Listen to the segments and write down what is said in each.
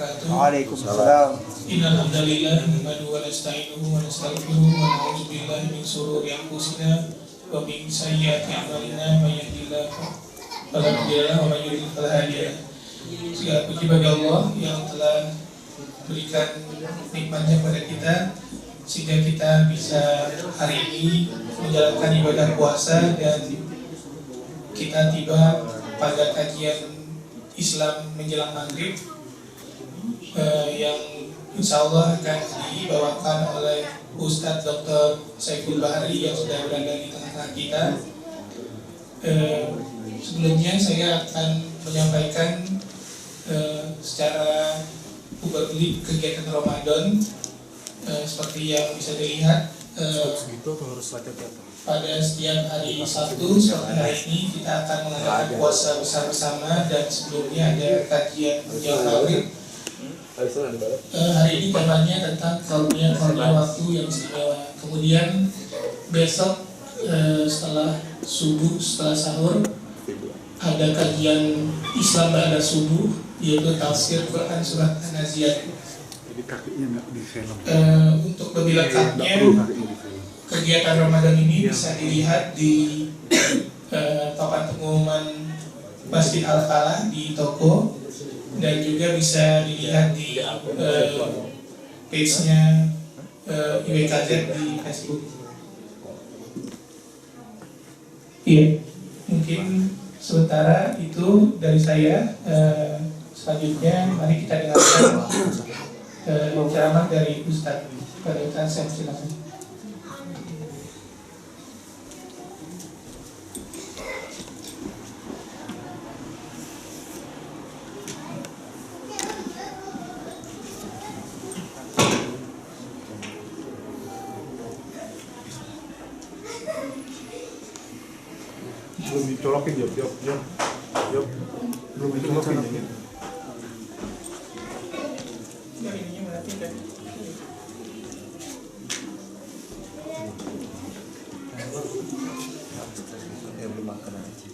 wabarakatuh. Waalaikumsalam. Innal hamdalillah nahmaduhu wa nasta'inuhu wa nastaghfiruh wa na'udzu billahi min shururi anfusina wa min sayyiati a'malina may yahdihillahu fala mudilla lahu wa may yudlil fala hadiya lahu. Segala puji bagi Allah yang telah berikan nikmatnya pada kita sehingga kita bisa hari ini menjalankan ibadah puasa dan kita tiba pada kajian Islam menjelang maghrib yang insya Allah akan dibawakan oleh Ustadz Dr. Saiful Bahari yang sudah berada di tengah-tengah kita. Sebelumnya saya akan menyampaikan secara overview kegiatan Ramadan seperti yang bisa dilihat pada setiap hari Sabtu seperti hari ini kita akan mengadakan puasa bersama-sama dan sebelumnya ada kajian menjelang maghrib. Hari ini temanya tentang karunia waktu yang istimewa. Kemudian besok setelah subuh, setelah sahur ada kajian Islam ba'da subuh yaitu tafsir Quran surat An-Nazi'at. Untuk lebih lengkapnya kegiatan Ramadan ini bisa dilihat di papan pengumuman Masjid Al-Falah di toko dan juga bisa dilihat di page-nya IWKZ di Facebook. Iya, mungkin sementara itu dari saya. Selanjutnya mari kita dengarkan ceramah dari Ustadz. Pada Ustadz saya silakan. Belum dicolokin, Job. Belum dicolokin ini. Ya belum makan aja.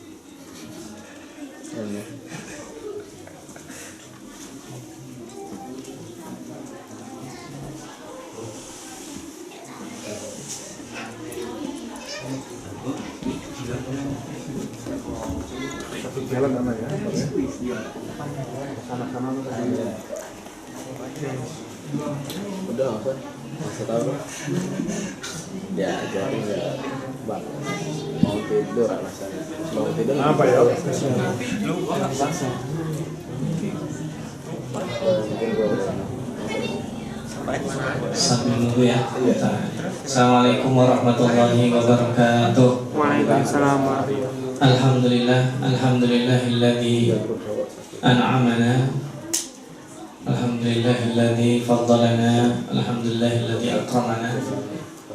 Satu jalan mana ya? Sana-sana tuh ada. Udah apa? Masa tahu? Ya jadi nggak bang mau tidur alasannya. Mau tidur Apa ya? mungkin gua kesana. Sambil nunggu ya. Assalamualaikum warahmatullahi wabarakatuh. Waalaikumsalam. Alhamdulillahilladzi an'amana. Alhamdulillahilladzi faddalana. Alhamdulillahilladzi akramana.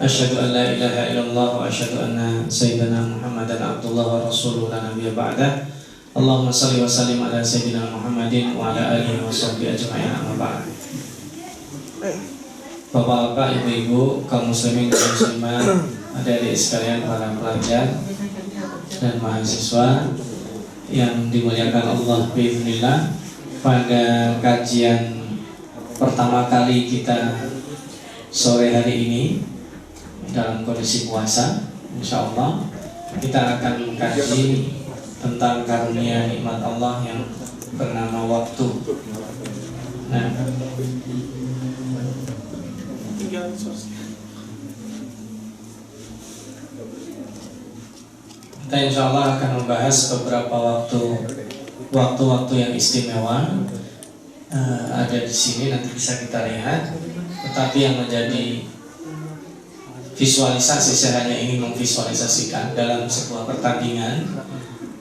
Asyhadu an la ilaha illallah wa asyhadu anna sayyidina Muhammadan abdullah wa rasuluhu la nabiyya ba'dah. Allahumma shalli wa sallim ala sayyidina Muhammadin wa ala alihi wa sahbihi ajma'in. Amma ba'd. Bapak-bapak, ibu-ibu, kaum muslimin dan muslimat, adik-adik sekalian, para pelajar dan mahasiswa yang dimuliakan Allah biiznillah, pada kajian pertama kali kita sore hari ini dalam kondisi puasa, insya Allah kita akan mengkaji tentang karunia nikmat Allah yang bernama waktu. Nah, kita insya Allah akan membahas beberapa waktu-waktu yang istimewa ada di sini, nanti bisa kita lihat. Tetapi yang menjadi visualisasi, saya hanya ingin memvisualisasikan dalam sebuah pertandingan,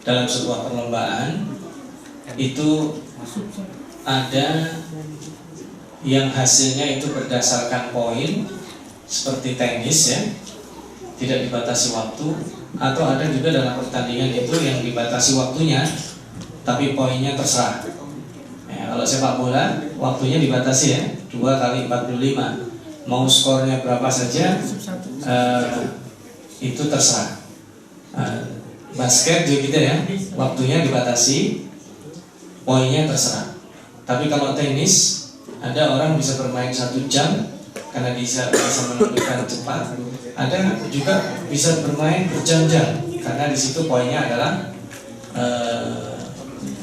dalam sebuah perlombaan itu ada yang hasilnya itu berdasarkan poin seperti tenis ya, tidak dibatasi waktu, atau ada juga dalam pertandingan itu yang dibatasi waktunya tapi poinnya terserah ya. Kalau sepak bola waktunya dibatasi ya, 2 kali 45, mau skornya berapa saja itu terserah. Basket juga gitu ya, waktunya dibatasi, poinnya terserah. Tapi kalau tenis, ada orang bisa bermain 1 jam karena bisa menentukan cepat. Ada juga bisa bermain berjam-jam karena di situ poinnya adalah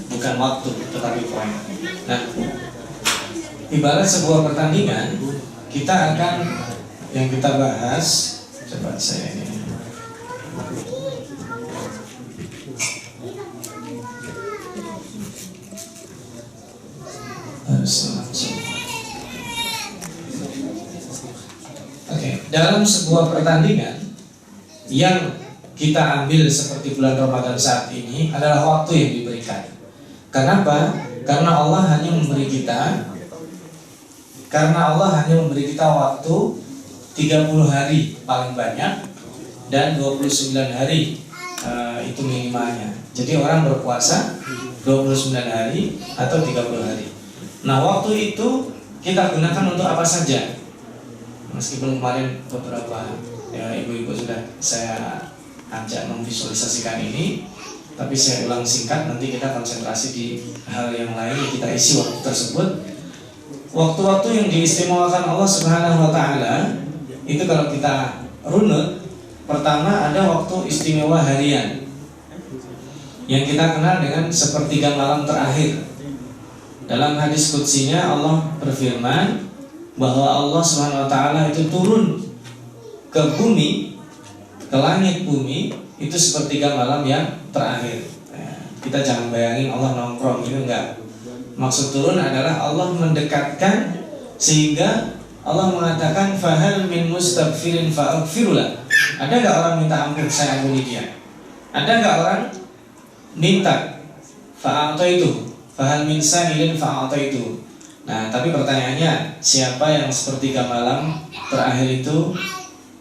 bukan waktu tetapi poin. Nah, ibarat sebuah pertandingan, kita akan yang kita bahas, coba saya ini. Oke, dalam sebuah pertandingan yang kita ambil seperti bulan Ramadan saat ini adalah waktu yang diberikan. Kenapa? Karena Allah hanya memberi kita waktu 30 hari paling banyak dan 29 hari itu minimalnya. Jadi orang berpuasa 29 hari atau 30 hari. Nah, waktu itu kita gunakan untuk apa saja? Meskipun kemarin beberapa ibu-ibu sudah saya ajak memvisualisasikan ini, tapi saya ulang singkat, nanti kita konsentrasi di hal yang lain yang kita isi waktu tersebut. Waktu-waktu yang diistimewakan Allah Subhanahu wa taala itu kalau kita runut, pertama ada waktu istimewa harian yang kita kenal dengan sepertiga malam terakhir. Dalam hadis qudsinya Allah berfirman bahwa Allah Subhanahu wa taala itu turun ke bumi, ke langit bumi itu sepertiga malam yang terakhir. Kita jangan bayangin Allah nongkrong, itu enggak. Maksud turun adalah Allah mendekatkan sehingga Allah mengatakan fahal min mustaghfirin fa'aghfirullah. Ada enggak orang minta ampun, saya ampuni dia? Ada enggak orang minta fa'ataitu, fahal min sa'ilin fa'ataitu. Nah, tapi pertanyaannya, siapa yang sepertiga malam terakhir itu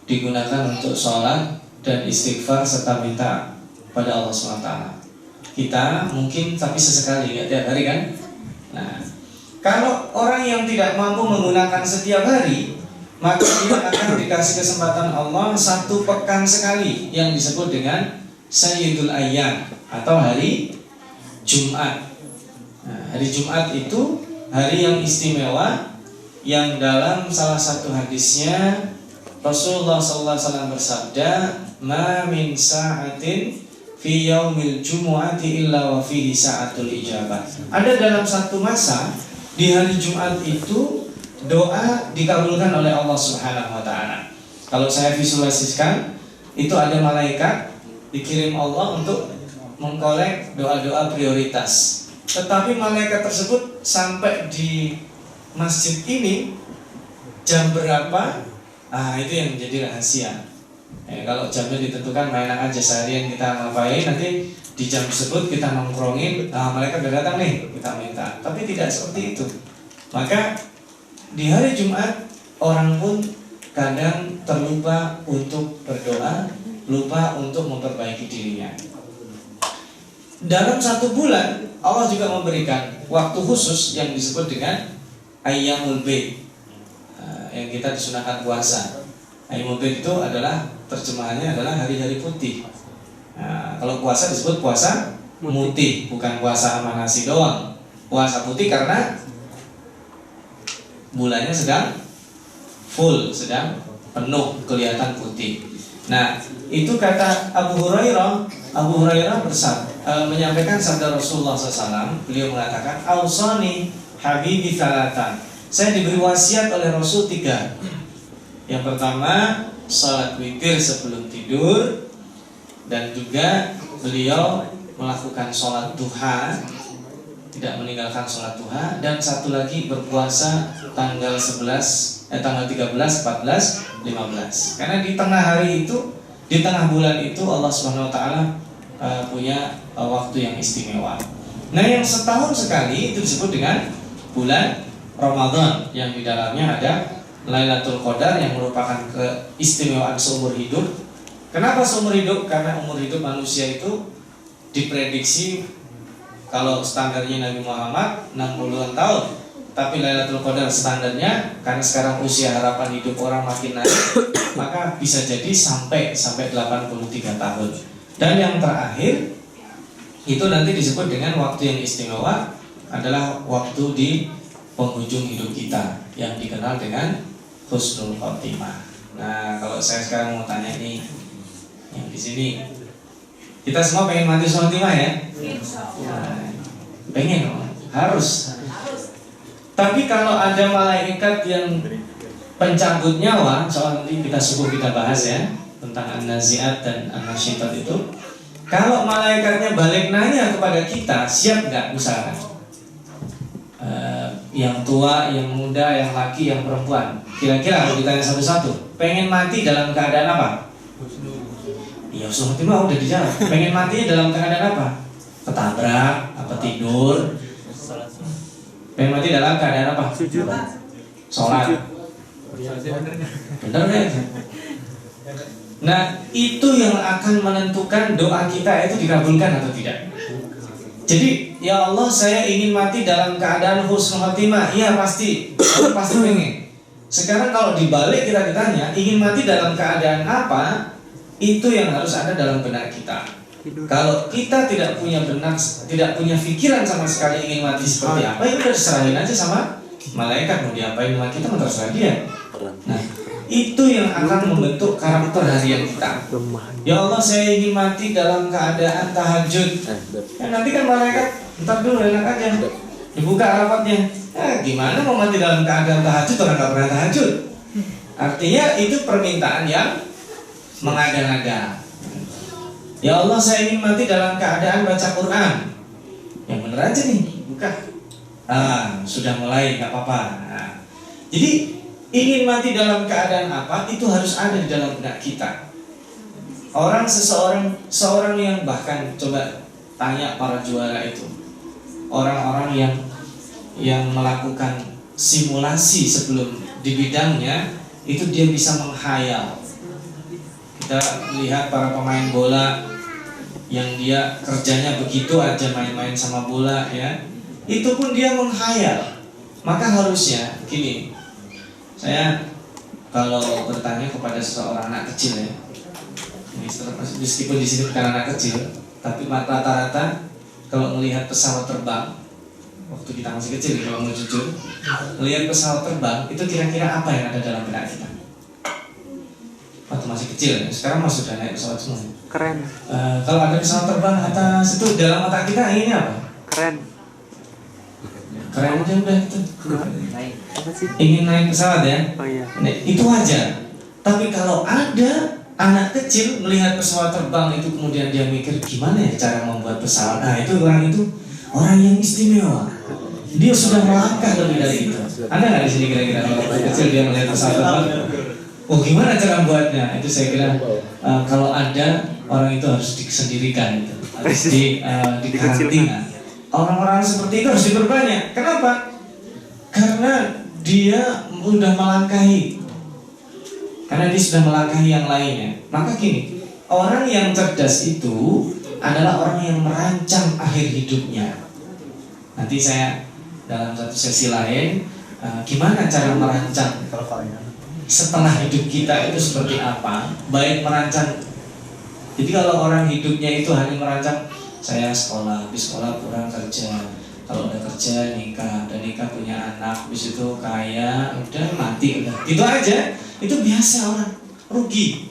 digunakan untuk sholat dan istighfar serta minta pada Allah SWT? Kita mungkin tapi sesekali, nggak tiap hari kan? Nah, kalau orang yang tidak mampu menggunakan setiap hari, maka dia akan dikasih kesempatan Allah 1 pekan sekali yang disebut dengan Sayyidul Ayyam atau hari Jumat. Nah, hari Jumat itu hari yang istimewa yang dalam salah satu hadisnya Rasulullah SAW bersabda, "Ma min sa'atin fi yaumil jumu'ati illa wa fihi sa'atul ijabah." Ada dalam satu masa di hari Jumat itu doa dikabulkan oleh Allah Subhanahu wa taala. Kalau saya visualisasikan, itu ada malaikat dikirim Allah untuk mengkolek doa-doa prioritas. Tetapi malaikat tersebut sampai di masjid ini jam berapa? Itu yang menjadi rahasia. Kalau jamnya ditentukan mainan aja, seharian kita ngapain, nanti di jam tersebut kita nongkrongin, mereka udah datang nih, kita minta. Tapi tidak seperti itu. Maka di hari Jumat orang pun kadang terlupa untuk berdoa, lupa untuk memperbaiki dirinya. Dalam 1 bulan Allah juga memberikan waktu khusus yang disebut dengan Ayyamul Bid, yang kita disunahkan puasa. Ayyamul Bid itu adalah terjemahannya adalah hari-hari putih. Kalau puasa disebut puasa putih, bukan puasa sama nasi doang. Puasa putih karena bulannya sedang full, sedang penuh, kelihatan putih. Nah, itu kata Abu Hurairah menyampaikan sabda Rasulullah SAW. Beliau mengatakan, "Ausani habibi thalatan." Saya diberi wasiat oleh Rasul 3. Yang pertama, salat witir sebelum tidur, dan juga beliau melakukan salat duha, tidak meninggalkan salat duha, dan satu lagi berpuasa tanggal 13, 14, 15. Karena di tengah hari itu, di tengah bulan itu Allah Subhanahu wa taala punya waktu yang istimewa. Nah, yang setahun sekali itu disebut dengan bulan Ramadan, yang di dalamnya ada Lailatul Qadar yang merupakan keistimewaan seumur hidup. Kenapa seumur hidup? Karena umur hidup manusia itu diprediksi, kalau standarnya Nabi Muhammad 60-an tahun, tapi Lailatul Qadar standarnya, karena sekarang usia harapan hidup orang makin naik, maka bisa jadi sampai 83 tahun. Dan yang terakhir itu nanti disebut dengan waktu yang istimewa, adalah waktu di penghujung hidup kita yang dikenal dengan husnul khotimah. Nah, kalau saya sekarang mau tanya nih, yang di sini, kita semua pengen mati husnul khotimah ya? Nah, pengen, harus. Tapi kalau ada malaikat yang pencabut nyawa, soal nanti kita bahas ya tentang an-nazi'at dan an-nasyitat itu. Kalau malaikatnya balik nanya kepada kita, siap nggak misalkan? Yang tua, yang muda, yang laki, yang perempuan. Kira-kira kalau ditanya satu-satu, pengen mati dalam keadaan apa? Iya, husnul khotimah udah dijawab. Pengen matinya dalam keadaan apa? Ketabrak, apa tidur? Pengen mati dalam keadaan apa? Sholat. Benar ya? Nah, itu yang akan menentukan doa kita itu dikabulkan atau tidak. Jadi, ya Allah, saya ingin mati dalam keadaan husnul khotimah. Iya, pasti pengen. Sekarang kalau dibalik kita ditanya, ingin mati dalam keadaan apa? Itu yang harus ada dalam benak kita. Kalau kita tidak punya benak, tidak punya pikiran sama sekali ingin mati seperti apa, itu udah diserahin aja sama malaikat. Mau diapain sama kita, terserah dia. Nah, itu yang akan membentuk karakter harian kita. Ya Allah, saya ingin mati dalam keadaan tahajud. Nanti kan malaikat, ntar dulu enak aja, dibuka rafatnya. Gimana mau mati dalam keadaan tahajud, orang gak pernah tahajud. Artinya itu permintaan yang mengada-ngada. Ya Allah, saya ingin mati dalam keadaan baca Quran. Yang bener aja nih, buka. Sudah mulai, gak apa-apa. Jadi ingin mati dalam keadaan apa itu harus ada di dalam benak kita. Seorang yang bahkan coba tanya para juara itu, orang-orang yang melakukan simulasi sebelum di bidangnya, itu dia bisa menghayal. Kita lihat para pemain bola yang dia kerjanya begitu aja, main-main sama bola ya, itu pun dia menghayal. Maka harusnya gini, saya kalau bertanya kepada seorang anak kecil ya, meskipun di sini bukan anak kecil, tapi rata-rata kalau melihat pesawat terbang, waktu kita masih kecil, kalau mau jujur, melihat pesawat terbang itu kira-kira apa yang ada dalam benak kita? Waktu masih kecil, sekarang masih sudah naik pesawat semua. Keren. Kalau ada pesawat terbang atas itu dalam mata kita ini apa? Keren. Keren aja udah itu. Ingin naik pesawat ya? Oh iya. Nah, itu wajar. Tapi kalau ada anak kecil melihat pesawat terbang itu kemudian dia mikir gimana ya cara membuat pesawat. Nah, itu orang yang istimewa. Dia sudah melangkah lebih dari itu. Ada nggak di sini kira-kira kalau anak kecil dia melihat pesawat terbang? Oh, gimana cara buatnya? Itu saya kira kalau ada orang itu harus disendirikan itu. Harus di karantina. Orang-orang seperti itu harus diperbanyak. Kenapa? Karena dia sudah melangkahi. Karena dia sudah melangkahi yang lainnya. Maka gini, orang yang cerdas itu adalah orang yang merancang akhir hidupnya. Nanti saya dalam satu sesi lain, gimana cara merancang setelah hidup kita itu seperti apa? Baik merancang. Jadi kalau orang hidupnya itu hanya merancang, saya sekolah, habis sekolah pulang kerja, kalau udah kerja nikah, dan nikah punya anak, habis itu kaya, udah mati, udah gitu aja. Itu biasa orang, rugi.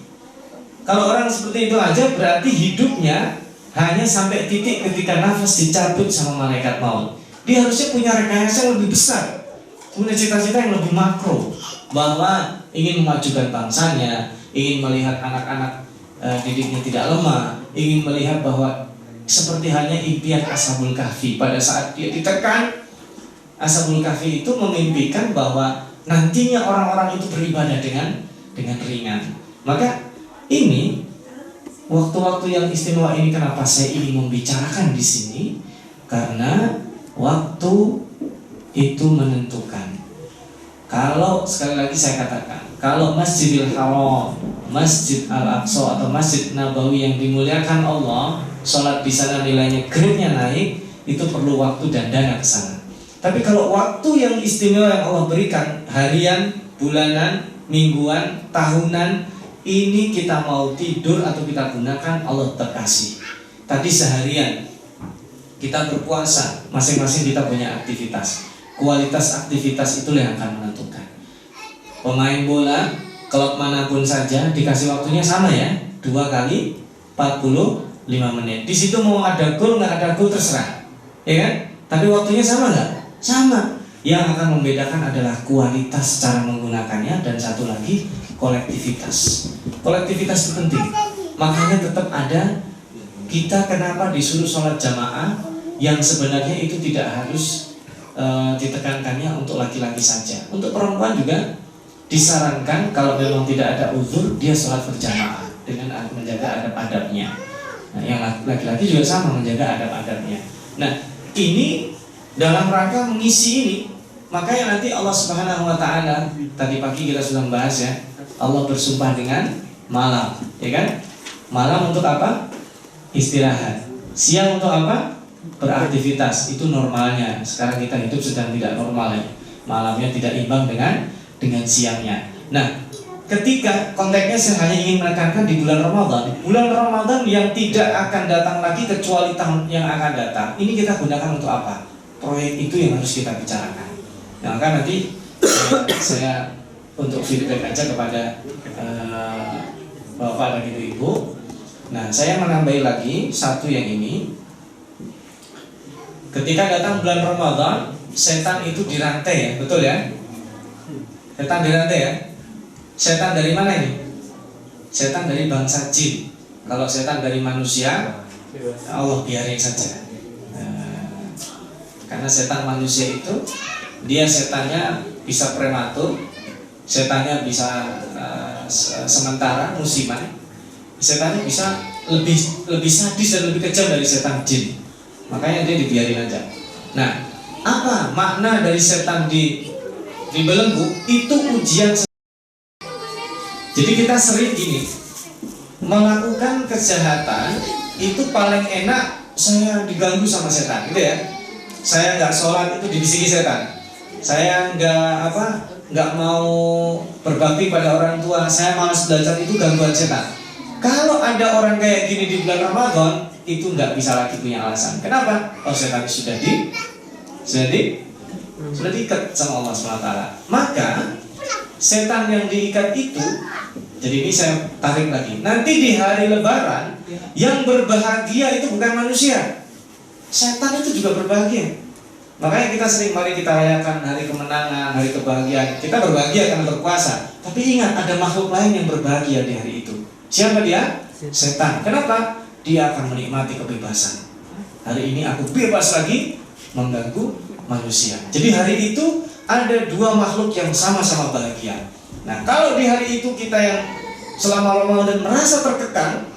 Kalau orang seperti itu aja berarti hidupnya hanya sampai titik ketika nafas dicabut sama malaikat maut. Dia harusnya punya rekayasa yang lebih besar, punya cita-cita yang lebih makro, bahwa ingin memajukan bangsanya, ingin melihat anak-anak didiknya tidak lemah, ingin melihat bahwa seperti hanya impian Ashabul Kahfi pada saat dia ditekan, Ashabul Kahfi itu memimpikan bahwa nantinya orang-orang itu beribadah dengan ringan. Maka ini waktu-waktu yang istimewa ini, kenapa saya ingin membicarakan di sini? Karena waktu itu menentukan. Kalau sekali lagi saya katakan, kalau Masjidil Haram, Masjid Al-Aqsa atau Masjid Nabawi yang dimuliakan Allah, sholat di sana nilainya grade-nya naik, itu perlu waktu dan dana ke sana. Tapi kalau waktu yang istimewa yang Allah berikan, harian, bulanan, mingguan, tahunan, ini kita mau tidur atau kita gunakan, Allah terkasih. Tadi seharian kita berpuasa, masing-masing kita punya aktivitas. Kualitas aktivitas itulah yang akan menentukan. Pemain bola, klub manapun saja dikasih waktunya sama ya, 2 kali 45 menit. Di situ mau ada gol nggak ada gol terserah, ya kan? Tapi waktunya sama nggak? Sama. Yang akan membedakan adalah kualitas cara menggunakannya dan satu lagi kolektivitas. Kolektivitas itu penting. Makanya tetap ada kita kenapa disuruh sholat jamaah yang sebenarnya itu tidak harus ditekankannya untuk laki-laki saja. Untuk perempuan juga disarankan kalau memang tidak ada uzur dia sholat berjamaah dengan menjaga adab-adabnya. Nah, yang laki-laki juga sama menjaga adab-adabnya. Nah, ini dalam rangka mengisi ini, makanya nanti Allah Subhanahu wa taala, tadi pagi kita sudah membahas ya, Allah bersumpah dengan malam, ya kan? Malam untuk apa? Istirahat. Siang untuk apa? Beraktivitas. Itu normalnya. Sekarang kita hidup sedang tidak normal ya. Malamnya tidak imbang dengan siangnya. Nah, ketika konteksnya saya hanya ingin menekankan di bulan Ramadan. Bulan Ramadan yang tidak akan datang lagi kecuali tahun yang akan datang. Ini kita gunakan untuk apa? Proyek itu yang harus kita bicarakan. Nah, maka nanti saya untuk feedback aja kepada Bapak dan Ibu. Nah, saya menambahi lagi satu yang ini. Ketika datang bulan Ramadan, setan itu dirantai ya, betul ya? Setan dirantai ya. Setan dari mana ini? Setan dari bangsa jin. Kalau setan dari manusia, Allah biarin saja. Karena setan manusia itu dia setannya bisa prematur, setannya bisa sementara musiman, setannya bisa lebih sadis dan lebih kejam dari setan jin. Makanya dia dibiarin aja. Nah, apa makna dari setan dibelenggu? Itu ujian. Jadi kita sering gini, melakukan kejahatan itu paling enak saya diganggu sama setan, gitu ya. Saya nggak sholat itu dibisiki setan. Saya nggak mau berbakti pada orang tua. Saya malas belajar itu gangguan setan. Kalau ada orang kayak gini di bulan Ramadan, itu nggak bisa lagi punya alasan. Kenapa? Oh, setan sudah diikat sama Allah SWT. Maka setan yang diikat itu, jadi ini saya tarik lagi. Nanti di hari Lebaran yang berbahagia itu bukan manusia, setan itu juga berbahagia. Makanya kita sering mari kita rayakan hari kemenangan, hari kebahagiaan. Kita berbahagia karena berpuasa. Tapi ingat ada makhluk lain yang berbahagia di hari itu. Siapa dia? Setan. Kenapa? Dia akan menikmati kebebasan. Hari ini aku bebas lagi mengganggu manusia. Jadi hari itu ada dua makhluk yang sama-sama bahagia. Nah, kalau di hari itu kita yang selama Ramadan merasa terkekang,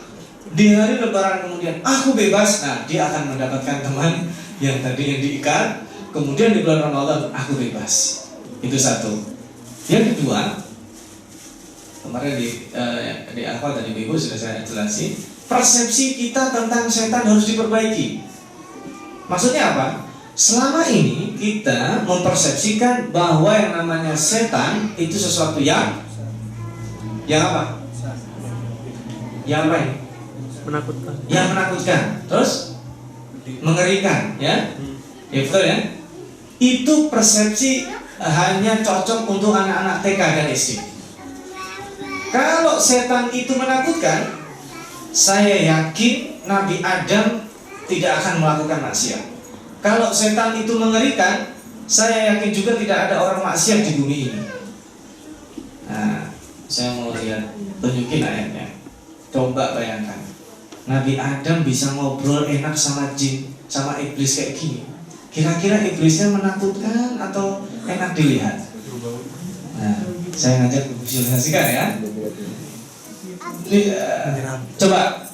di hari Lebaran kemudian aku bebas, nah dia akan mendapatkan teman yang tadi yang diikat, kemudian di bulan Ramadan aku bebas. Itu satu. Yang kedua, kemarin di awal tadi Ibu sudah saya jelasin, persepsi kita tentang setan harus diperbaiki. Maksudnya apa? Selama ini kita mempersepsikan bahwa yang namanya setan itu sesuatu yang apa? Yang apa ini? Menakutkan. Yang menakutkan. Terus mengerikan, ya? Ya betul ya? Itu persepsi hanya cocok untuk anak-anak TK dan SD. Kalau setan itu menakutkan, saya yakin Nabi Adam tidak akan melakukan maksiat. Kalau setan itu mengerikan, saya yakin juga tidak ada orang maksiat di bumi ini. Nah, saya mau lihat, tunjukin ayatnya. Coba bayangkan, Nabi Adam bisa ngobrol enak sama jin, sama iblis kayak gini. Kira-kira iblisnya menakutkan atau enak dilihat? Nah, saya ngajak visualisasikan ya. Coba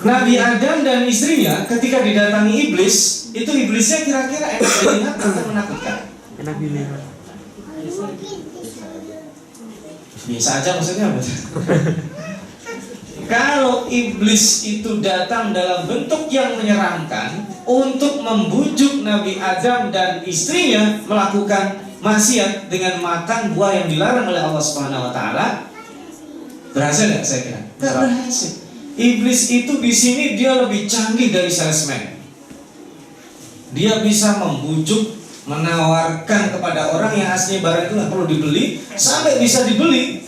Nabi Adam dan istrinya ketika didatangi iblis, itu iblisnya kira-kira enak dilihat atau menakutkan? Enak dilihat. Biasa aja maksudnya apa? Kalau iblis itu datang dalam bentuk yang menyeramkan untuk membujuk Nabi Adam dan istrinya melakukan maksiat dengan makan buah yang dilarang oleh Allah Subhanahu wa taala, berhasil nggak saya kira? Nggak berhasil. Iblis itu di sini dia lebih canggih dari salesman. dia bisa membujuk, menawarkan kepada orang yang aslinya barang itu nggak perlu dibeli sampai bisa dibeli.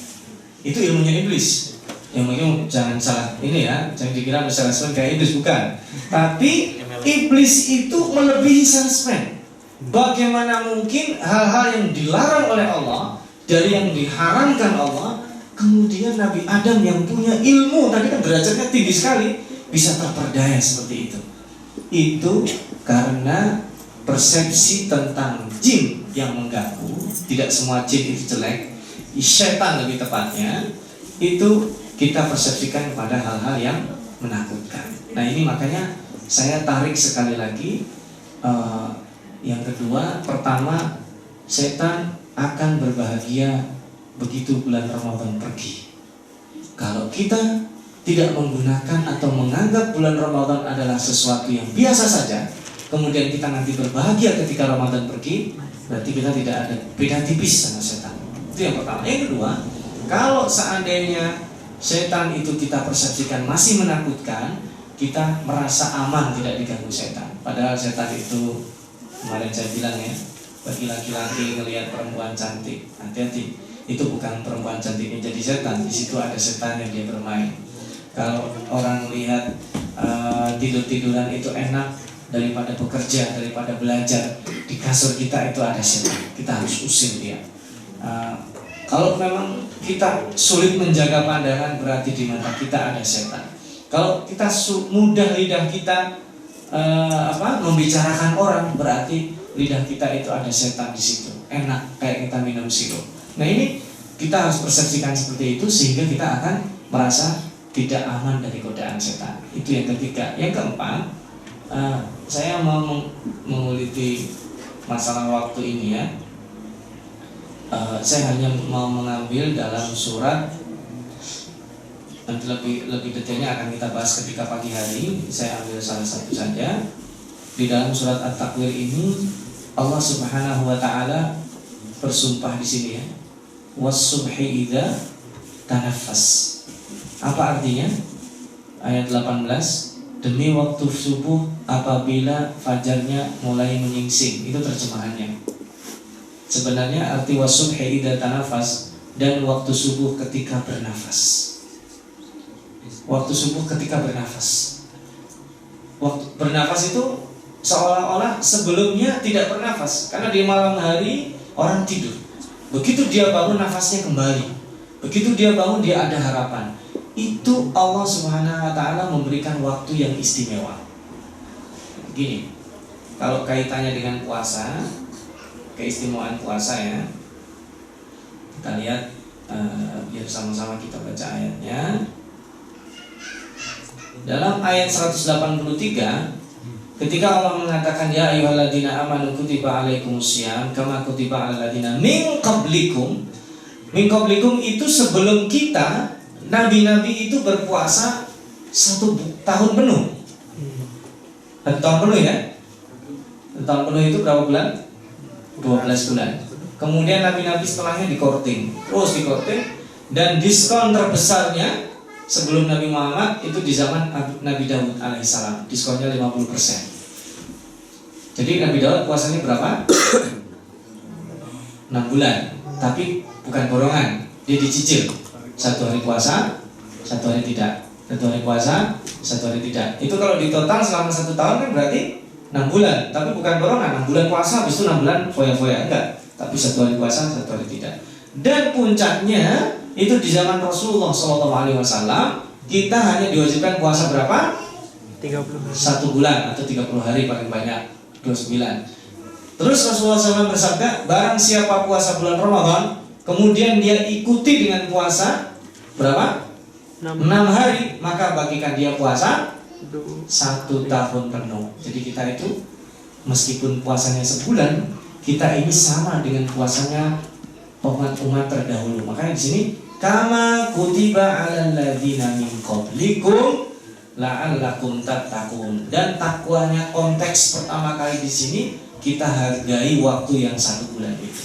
Itu ilmunya iblis. Ilmunya jangan salah ini ya, jangan dikira salesman kayak iblis, bukan. Tapi iblis itu melebihi salesman. Bagaimana mungkin hal-hal yang dilarang oleh Allah, dari yang diharamkan Allah, kemudian Nabi Adam yang punya ilmu, tadi kan derajatnya tinggi sekali, bisa terperdaya seperti itu. Itu karena persepsi tentang jin yang mengganggu. Tidak semua jin itu jelek, setan lebih tepatnya, itu kita persepsikan kepada hal-hal yang menakutkan. Nah ini makanya saya tarik sekali lagi. Yang kedua, pertama, setan akan berbahagia begitu bulan Ramadan pergi. Kalau kita tidak menggunakan atau menganggap bulan Ramadan adalah sesuatu yang biasa saja, kemudian kita nanti berbahagia ketika Ramadan pergi, berarti kita tidak ada beda tipis sama setan. Itu yang pertama. Yang kedua, kalau seandainya setan itu kita persepsikan masih menakutkan, kita merasa aman tidak diganggu setan. Padahal setan itu, kemarin saya bilang ya, bagi laki-laki ngelihat perempuan cantik, hati-hati, itu bukan perempuan cantiknya jadi setan, di situ ada setan yang dia bermain. Kalau orang lihat tidur-tiduran itu enak daripada bekerja, daripada belajar, di kasur kita itu ada setan, kita harus usir dia. Kalau memang kita sulit menjaga pandangan, berarti di mata kita ada setan. Kalau kita mudah lidah kita membicarakan orang, berarti lidah kita itu ada setan di situ. Enak kayak kita minum sirup. Nah ini kita harus persepsikan seperti itu sehingga kita akan merasa tidak aman dari godaan setan. Itu yang ketiga. Yang keempat, saya mau menguliti masalah waktu ini ya. Saya hanya mau mengambil dalam surat, nanti lebih detailnya akan kita bahas ketika pagi hari. Saya ambil salah satu saja. Di dalam surat At-Takwir ini Allah Subhanahu wa taala bersumpah di sini ya. Was-subhi idza tanaffas. Apa artinya? Ayat 18, demi waktu subuh apabila fajarnya mulai menyingsing. Itu terjemahannya. Sebenarnya arti was-subhi idza tanaffas, dan waktu subuh ketika bernafas. Waktu subuh ketika bernafas. Waktu bernafas itu seolah-olah sebelumnya tidak bernafas, karena di malam hari orang tidur. Begitu dia bangun nafasnya kembali. Begitu dia bangun dia ada harapan. Itu Allah Subhanahu wa taala memberikan waktu yang istimewa. Gini, kalau kaitannya dengan puasa, keistimewaan puasa ya. Kita lihat biar sama-sama kita baca ayatnya. Dalam ayat 183, ketika Allah mengatakan ya ayyuhalladzina amanu kutiba alaikumusiyam kama kutiba alal ladzina min qablikum. Min qablikum itu sebelum kita, nabi-nabi itu berpuasa 1 tahun penuh. 1 tahun penuh ya. 1 tahun penuh itu berapa bulan? 12 bulan. Kemudian nabi-nabi setelahnya dikorting, terus dikorting, dan diskon terbesarnya sebelum Nabi Muhammad itu di zaman Nabi Daud alaihissalam, diskonnya 50%. Jadi Nabi Daud puasanya berapa? 6 bulan, tapi bukan borongan, dia dicicil. 1 hari puasa, 1 hari tidak. 1 hari puasa, 1 hari tidak. Itu kalau di total selama 1 tahun kan berarti 6 bulan, tapi bukan borongan. 6 bulan puasa, habis itu 6 bulan foya-foya, enggak. Tapi 1 hari puasa, 1 hari tidak. Dan puncaknya itu di zaman Rasulullah SAW, kita hanya diwajibkan puasa berapa? 30 hari. 1 bulan atau 30 hari paling banyak, 29. Terus Rasulullah SAW bersabda, barang siapa puasa bulan Ramadan, kemudian dia ikuti dengan puasa berapa? 6 hari, maka bagikan dia puasa 1 tahun penuh. Jadi kita itu meskipun puasanya sebulan, kita ini sama dengan puasanya umat terdahulu. Makanya di sini kama kutiba 'alal ladzina min qablikum la'allakum tattaqun. Dan takwanya konteks pertama kali di sini kita hargai waktu yang 1 bulan itu.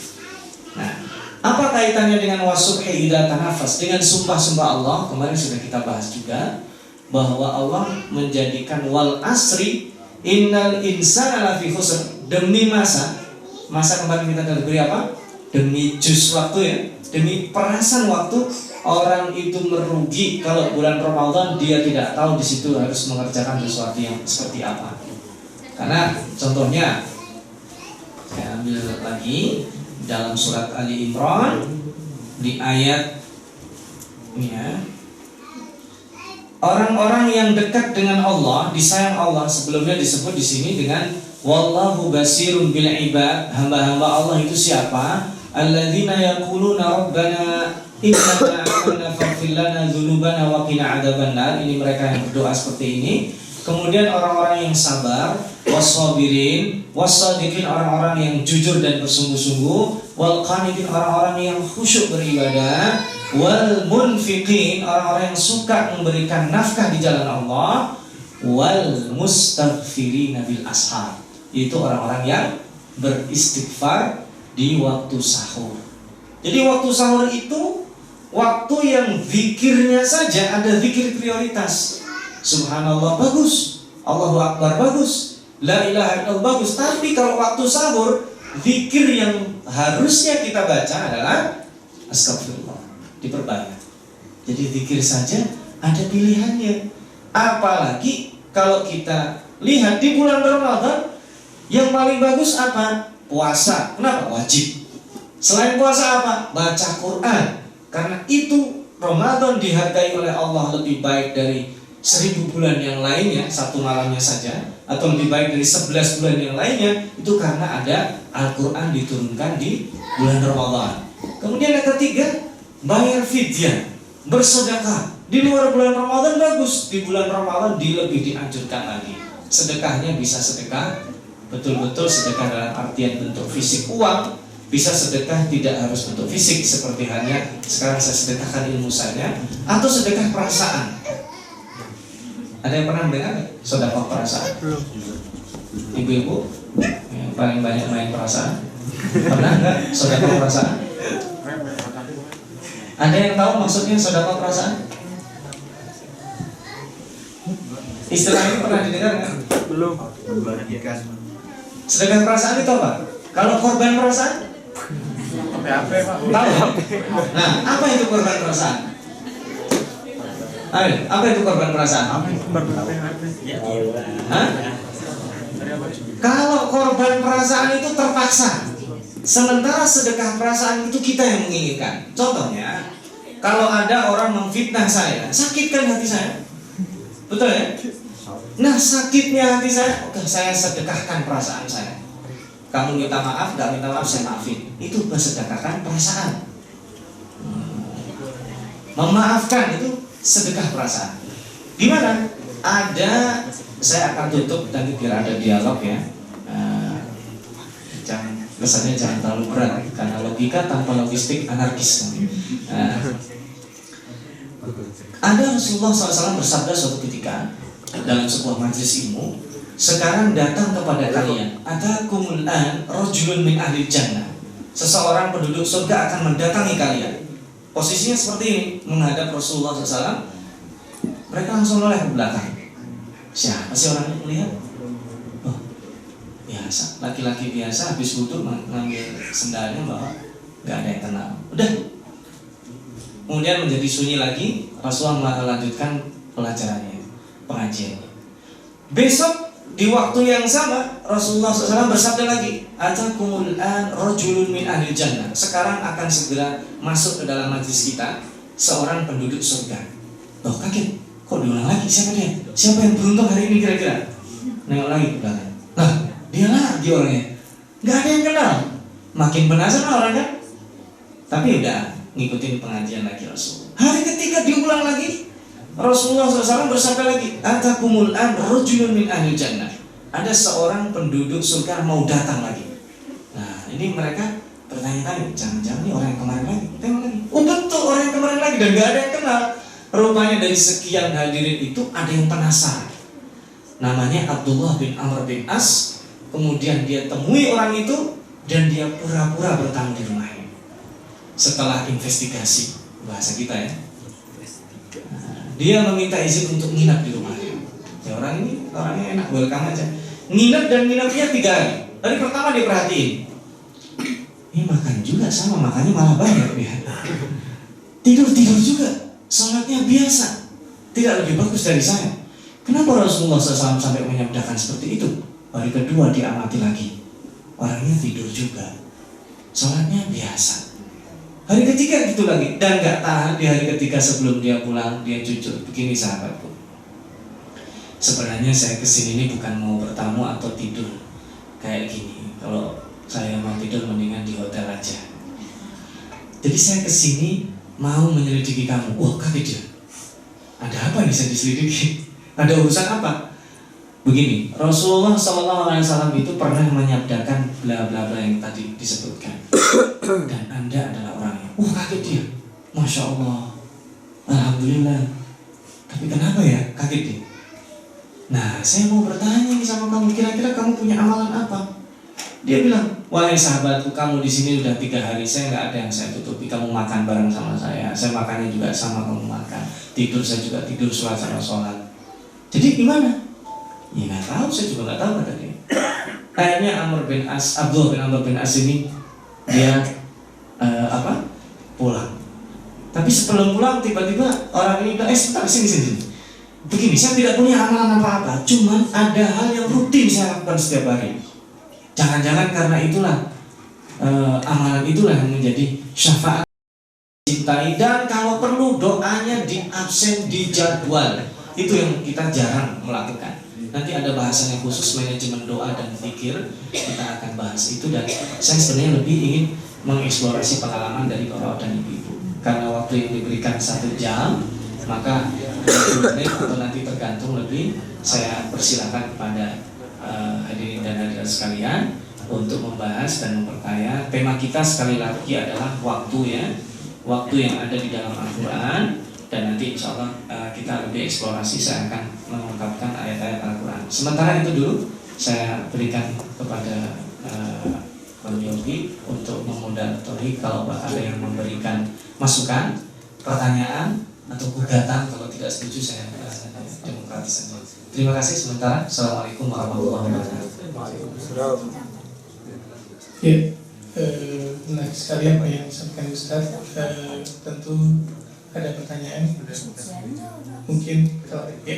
Nah, apa kaitannya dengan wasubhi idza tanafas, dengan sumpah-sumpah Allah? Kemarin sudah kita bahas juga bahwa Allah menjadikan wal asri Innal insana lafi khusr. Demi masa kemarin kita telah beri apa? Demi juz waktu ya, demi perasan waktu, orang itu merugi kalau bulan Ramadan dia tidak tahu di situ harus mengerjakan sesuatu yang seperti apa. Karena contohnya saya ambil lagi dalam surat Ali Imran di ayat ini ya. Orang-orang yang dekat dengan Allah, disayang Allah, sebelumnya disebut di sini dengan wallahu basirun bil ibad. Hamba-hamba Allah itu siapa? Alladzina yaquluna rabbana innana amanna faghfir lana dzunubana wa qina adzabannar. Ini mereka yang berdoa seperti ini. Kemudian orang-orang yang sabar, wassabirin, wassadiqin, orang-orang yang jujur dan bersungguh-sungguh, wal qanitin, orang-orang yang khusyuk beribadah, wal munfiqin, orang-orang yang suka memberikan nafkah di jalan Allah, wal mustaghfirina bil ashar, itu orang-orang yang beristighfar di waktu sahur. Jadi waktu sahur itu waktu yang zikirnya saja ada zikir prioritas. Subhanallah bagus, Allahu Akbar bagus, La ilaha illallah bagus. Tapi kalau waktu sahur, zikir yang harusnya kita baca adalah astagfirullah, diperbanyak. Jadi zikir saja ada pilihannya. Apalagi kalau kita lihat di bulan Ramadan, yang paling bagus apa? Puasa. Kenapa? Wajib. Selain puasa apa? Baca Quran. Karena itu Ramadan dihargai oleh Allah lebih baik dari 1000 bulan yang lainnya, satu malamnya saja, atau lebih baik dari 11 bulan yang lainnya. Itu karena ada Al-Quran diturunkan di bulan Ramadan. Kemudian yang ketiga, bayar fidyah, bersedekah. Di luar bulan Ramadan bagus, di bulan Ramadan lebih dianjurkan lagi. Sedekahnya bisa sedekah betul-betul sedekah dalam artian bentuk fisik uang, bisa sedekah tidak harus bentuk fisik seperti hanya sekarang saya sedekahkan ilmu saya, atau sedekah perasaan. Ada yang pernah dengar sedekah perasaan? Ibu-ibu yang paling banyak main perasaan, pernah nggak sedekah perasaan? Ada yang tahu maksudnya sedekah perasaan? Istilah ini pernah didengar nggak? Belum. Sedekah perasaan itu apa? Kalau korban perasaan? Tahu? Nah, apa itu korban perasaan? Ayo, apa itu korban perasaan? Hah? Kalau korban perasaan itu terpaksa, sementara sedekah perasaan itu kita yang menginginkan. Contohnya, kalau ada orang memfitnah saya, sakitkan hati saya, betul ya? Nah, sakitnya hati saya, oke, saya sedekahkan perasaan saya. Kamu minta maaf, gak minta maaf, saya maafin. Itu bersedekahkan perasaan. Memaafkan itu sedekah perasaan. Gimana? Ada, saya akan tutup nanti biar ada dialog ya. Kesannya jangan terlalu berat, karena logika tanpa logistik anarkis. Ada Rasulullah SAW bersabda suatu ketika dalam sebuah majelis ilmu, sekarang datang kepada kalian, atakumul an rajulun min ahli jannah, seseorang penduduk surga akan mendatangi kalian. Posisinya seperti ini, menghadap Rasulullah SAW. Mereka langsung noleh ke belakang. Siapa sih orang yang melihat? Oh, biasa, laki-laki biasa habis wudhu mengambil sendalnya bawa, nggak ada yang kenal. Udah. Kemudian menjadi sunyi lagi, Rasulullah melanjutkan pelajarannya, pengajian. Besok di waktu yang sama Rasulullah SAW bersabda lagi, atakumul an rajulun min ahli jannah. Sekarang akan segera masuk ke dalam majlis kita seorang penduduk surga. Loh, kaget, kok diulang lagi? Siapa dia? Siapa yang beruntung hari ini kira-kira? Nengok lagi ke belakang. Lah, dia lagi orangnya, nggak ada yang kenal. Makin penasaran orang kan? Tapi udah ngikutin pengajian lagi Rasul. Hari ketiga diulang lagi, Rasulullah SAW bersabda lagi, atakumul an rajulun min ahli jannah. Ada seorang penduduk surga mau datang lagi. Nah, ini mereka bertanya-tanya, jangan-jangan ini orang yang kemarin lagi. Tengok lagi. Oh betul, orang yang kemarin lagi, dan gak ada yang kenal. Rupanya dari sekian hadirin itu ada yang penasaran. Namanya Abdullah bin Amr bin As. Kemudian dia temui orang itu dan dia pura-pura bertamu di rumahnya. Setelah investigasi, bahasa kita ya, dia meminta izin untuk nginap di rumahnya. Ya, orang ini orangnya enak, welcome aja. Nginep dan nginepnya 3 hari. Hari pertama dia perhatiin, ini makan juga sama, makannya malah banyak ya. Tidur juga, sholatnya biasa, tidak lebih bagus dari saya. Kenapa Rasulullah SAW sampai menyabdakan seperti itu? Hari kedua dia amati lagi, orangnya tidur juga, sholatnya biasa. Hari ketiga gitu lagi, dan gak tahan di hari ketiga sebelum dia pulang, dia jujur, begini sahabatku, sebenarnya saya kesini ini bukan mau bertamu atau tidur kayak gini. Kalau saya mau tidur mendingan di hotel aja. Jadi saya kesini mau menyelidiki kamu. Wah, kaget dia. Ada apa nih saya diselidiki? Ada urusan apa? Begini, Rasulullah SAW itu pernah menyabdakan bla bla bla yang tadi disebutkan. Dan Anda adalah orangnya. Kaget dia. Masya Allah, Alhamdulillah. Tapi kenapa ya kaget dia? Nah, saya mau bertanya nih sama kamu, kira-kira kamu punya amalan apa? Dia bilang, wahai sahabatku, kamu di sini udah 3 hari, saya nggak ada yang saya tutupi. Kamu makan bareng sama saya makannya juga sama kamu makan. Tidur saya juga tidur, sholat sama sholat. Jadi gimana? Ya nggak tahu, saya juga nggak tahu kata dia. Akhirnya Abdullah bin Amr bin As ini dia pulang. Tapi sebelum pulang tiba-tiba orang ini bilang, sebentar sini. Begini, saya tidak punya amalan apa-apa, cuman ada hal yang rutin saya lakukan setiap hari. Jangan-jangan karena itulah amalan itulah yang menjadi syafaat cintai, dan kalau perlu doanya di absen di jadwal. Itu yang kita jarang melakukan. Nanti ada bahasannya khusus manajemen doa dan zikir, kita akan bahas itu. Dan saya sebenarnya lebih ingin mengeksplorasi pengalaman dari bapak dan ibu-ibu. Karena waktu yang diberikan 1 jam, maka 20 menit atau nanti tergantung lebih, saya persilakan kepada hadirin dan hadirat sekalian untuk membahas dan memperkaya. Tema kita sekali lagi adalah waktu ya, waktu yang ada di dalam Al-Quran. Dan nanti insya Allah kita lebih eksplorasi, saya akan mengungkapkan ayat-ayat Al-Quran. Sementara itu dulu saya berikan kepada Bang Yogi untuk memoderatori. Kalau ada yang memberikan masukan, pertanyaan atau gugatan, kalau tidak setuju saya demokratis saja. Terima kasih sementara. Assalamualaikum warahmatullahi wabarakatuh. Ya, menarik sekali apa yang disampaikan Ustaz. Tentu ada pertanyaan. Mungkin kalau ya.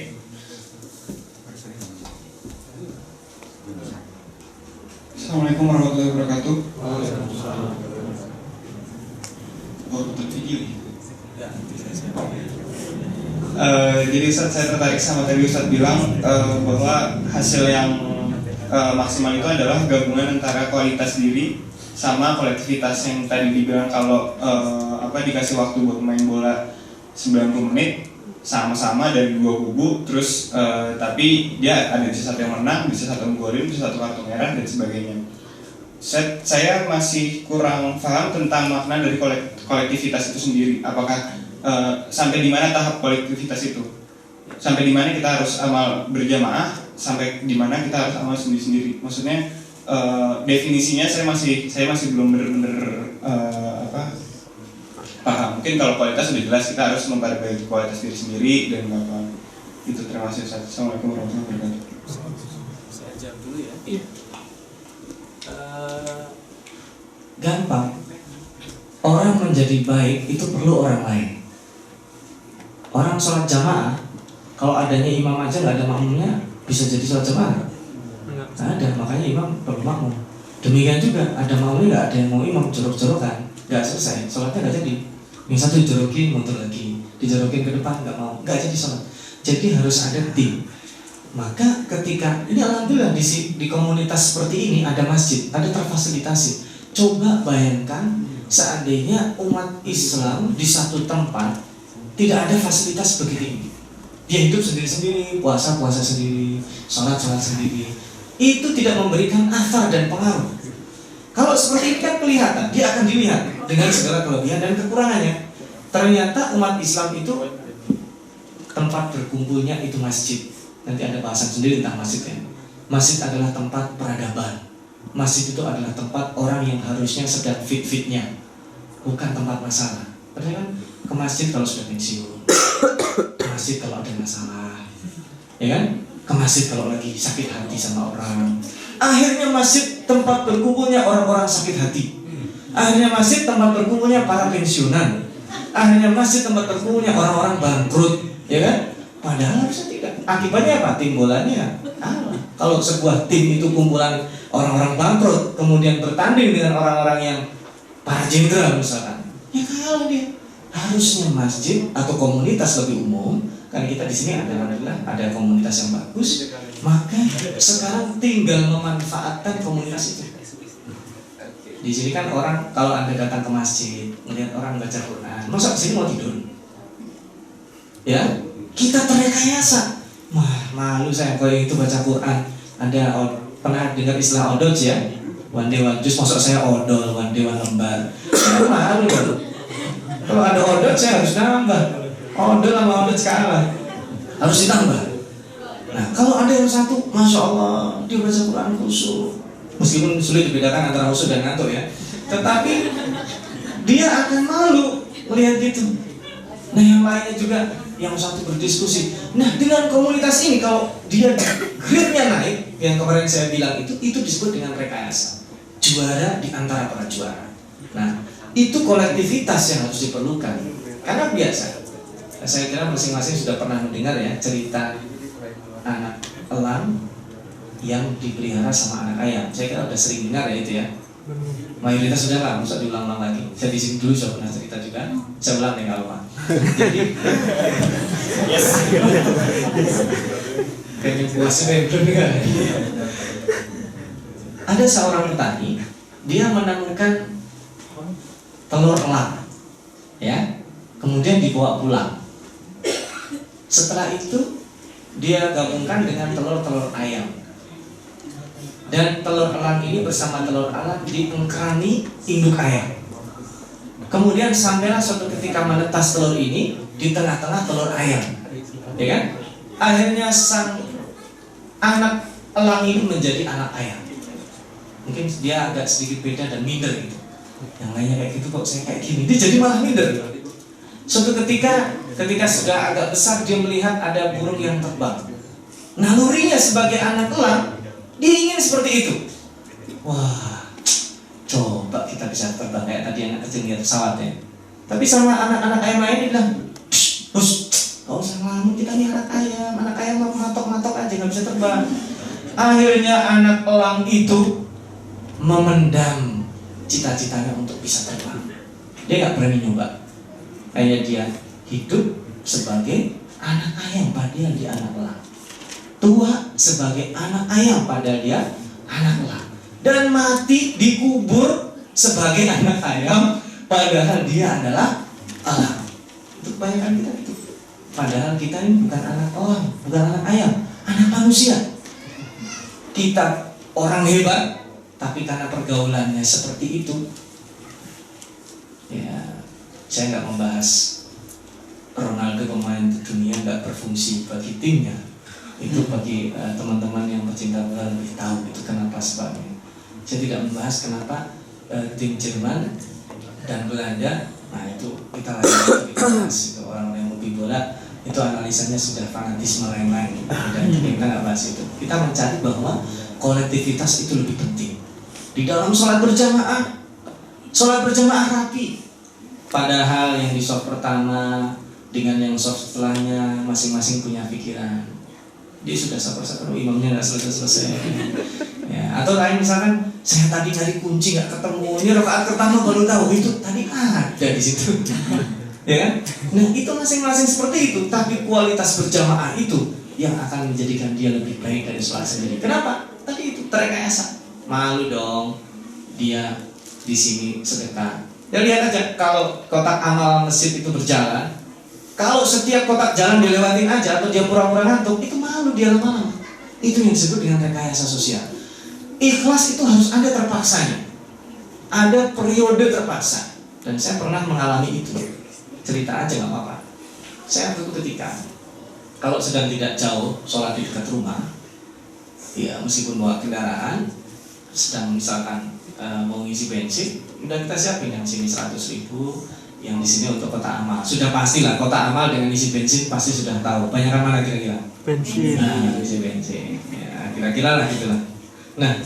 Assalamualaikum warahmatullahi wabarakatuh. Jadi Ustaz, saya tertarik sama tadi Ustaz bilang bahwa hasil yang maksimal itu adalah gabungan antara kualitas diri sama kolektivitas yang tadi dibilang. Kalau dikasih waktu buat main bola 90 menit sama-sama dari 2 kubu, terus tapi dia ada bisa satu yang menang, bisa satu yang golin, bisa satu kartu merah dan sebagainya. Saya masih kurang paham tentang makna dari kolektivitas itu sendiri. Apakah sampai di mana tahap kolektivitas itu? Sampai di mana kita harus amal berjamaah? Sampai di mana kita harus amal sendiri-sendiri? Maksudnya definisinya saya masih belum benar-benar paham. Mungkin kalau kualitas sudah jelas, kita harus memperbaiki kualitas diri sendiri dan apa itu. Terima kasih Ustaz. Assalamualaikum warahmatullahi wabarakatuh. Saya jawab dulu ya. Gampang. Orang menjadi baik itu perlu orang lain. Orang sholat jamaah, kalau adanya imam aja nggak ada makmumnya, bisa jadi sholat jamaah? Nggak ada, makanya imam perlu makmum. Demikian juga ada makmumnya, nggak ada yang mau imam, jorok-jorokan, nggak selesai, sholatnya nggak jadi. Yang satu dijorokin, mundur lagi, dijorokin ke depan, nggak jadi sholat. Jadi harus ada tim. Maka ketika ini alhamdulillah di komunitas seperti ini ada masjid, ada terfasilitasi. Coba bayangkan seandainya umat Islam di satu tempat tidak ada fasilitas begitu ini. Dia hidup sendiri-sendiri, puasa sendiri, sholat sendiri. Itu tidak memberikan athar dan pengaruh. Kalau seperti ini kan kelihatan, dia akan dilihat dengan segala kelebihan dan kekurangannya. Ternyata umat Islam itu tempat berkumpulnya itu masjid. Nanti ada bahasan sendiri tentang masjid ya. Masjid adalah tempat peradaban. Masjid itu adalah tempat orang yang harusnya sedang fit-fitnya, bukan tempat masalah. Padahal kan ke masjid kalau sudah pensiun, ke masjid kalau ada masalah, ya kan? ke masjid kalau lagi sakit hati sama orang. Akhirnya masjid tempat berkumpulnya orang-orang sakit hati. Akhirnya masjid tempat berkumpulnya para pensiunan. Akhirnya masjid tempat berkumpulnya orang-orang bangkrut, ya kan? Padahal harusnya tidak. Akibatnya apa? Timbulannya kalah. Kalau sebuah tim itu kumpulan orang-orang bangkrut, kemudian bertanding dengan orang-orang yang para jenderal misalkan, ya kalah dia. Harusnya masjid atau komunitas lebih umum, karena kita di sini ada komunitas yang bagus, maka sekarang tinggal memanfaatkan komunitas itu. Di sini kan orang kalau Anda datang ke masjid, melihat orang baca Quran, masa kesini mau tidur? Ya, kita terrekayasa. Malu saya kalau itu baca Quran. Anda pernah dengar istilah odol ya? One day one juice, masuk saya odol, one day one lembar. Saya malu baru. Kalau ada odol saya harus nambah. Odol sama odol kalah, harus ditambah. Nah, kalau ada yang satu, masya Allah, dia baca Quran khusyuk. Meskipun sulit dibedakan antara khusyuk dan ngantuk ya, tetapi dia akan malu melihat itu. Nah, yang lainnya juga, yang satu berdiskusi. Nah, dengan komunitas ini kalau dia grade-nya naik, yang kemarin saya bilang itu disebut dengan rekayasa. Juara di antara para juara. Nah, itu kolektivitas yang harus diperlukan. Karena biasa, saya kira masing-masing sudah pernah mendengar ya cerita anak elang yang dipelihara sama anak ayam. Saya kira udah sering dengar ya itu ya. Mayoritas sudah lah, usah diulang-ulang lagi. Saya di sini dulu sudah pernah cerita juga. Saya ulang deh kalau Pak. Jadi, kayaknya puasnya belum dengar. Ada seorang petani, dia menemukan telur elang, ya, kemudian dibawa pulang. Setelah itu dia gabungkan dengan telur-telur ayam, dan telur elang ini bersama telur elang diengkrani induk ayam. Kemudian sampailah suatu ketika menetas telur ini di tengah-tengah telur ayam, ya kan? Akhirnya sang anak elang ini menjadi anak ayam. Mungkin dia agak sedikit beda dan minder gitu. Yang lainnya kayak gitu kok saya kayak gini, dia jadi malah minder. Suatu ketika sudah agak besar, dia melihat ada burung yang terbang. Nalurinya sebagai anak elang, dia ingin seperti itu. Wah, coba kita bisa terbang kayak tadi anak kecil lihat pesawat ya. Tapi sama anak-anak ayam lain dia bilang, "Hus, gak usah ngelamun, kita nih anak ayam matok-matok aja gak bisa terbang." Akhirnya anak elang itu memendam cita-citanya untuk bisa terbang. Dia gak berani nyoba. Akhirnya dia hidup sebagai anak ayam padahal dia anak elang, tua sebagai anak ayam padahal dia anak elang, dan mati dikubur sebagai anak ayam padahal dia adalah elang. Itu kebanyakan kita itu. Padahal kita ini bukan anak elang, bukan anak ayam, anak manusia. Kita orang hebat, tapi karena pergaulannya seperti itu, ya, saya nggak membahas Ronaldo pemain dunia nggak berfungsi bagi timnya. Itu bagi teman-teman yang pecinta bola lebih tahu itu kenapa sebabnya. Saya tidak membahas kenapa tim Jerman dan Belanda. Nah itu kita bahas itu orang yang hobi bola itu analisanya sudah fanatisme lain-lain dan kita nggak bahas itu. Kita mencari bahwa kolektivitas itu lebih penting. Di dalam sholat berjamaah rapi. Padahal yang di soft pertama dengan yang soft setelahnya masing-masing punya pikiran. Dia sudah sabar-sabar, imamnya nggak selesai-selesai. Ya, atau lain misalkan, saya tadi cari kunci nggak ketemu, ini rakaat pertama baru tahu itu tadi ada di situ. Ya kan? Nah itu masing-masing seperti itu, tapi kualitas berjamaah itu yang akan menjadikan dia lebih baik dari sholat sendiri. Kenapa? Tadi itu terekayasa. Malu dong dia di sini sedekah. Ya lihat aja kalau kotak amal masjid itu berjalan, kalau setiap kotak jalan dilewatin aja atau dia pura-pura ngantuk, itu malu dia lama-lama. Itu yang disebut dengan rekayasa sosial. Ikhlas itu harus ada terpaksanya, ada periode terpaksa. Dan saya pernah mengalami itu. Cerita aja nggak apa-apa. Saya waktu ketika kalau sedang tidak jauh sholat di dekat rumah, ya meskipun bawa kendaraan, sedang misalkan mau ngisi bensin, udah kita siapin yang sini 100.000, Yang di sini untuk kotak amal. Sudah pastilah kotak amal dengan isi bensin pasti sudah tahu. Banyakan mana kira-kira? Bensin. Nah, isi bensin. Ya, kira-kira lah gitulah. Nah,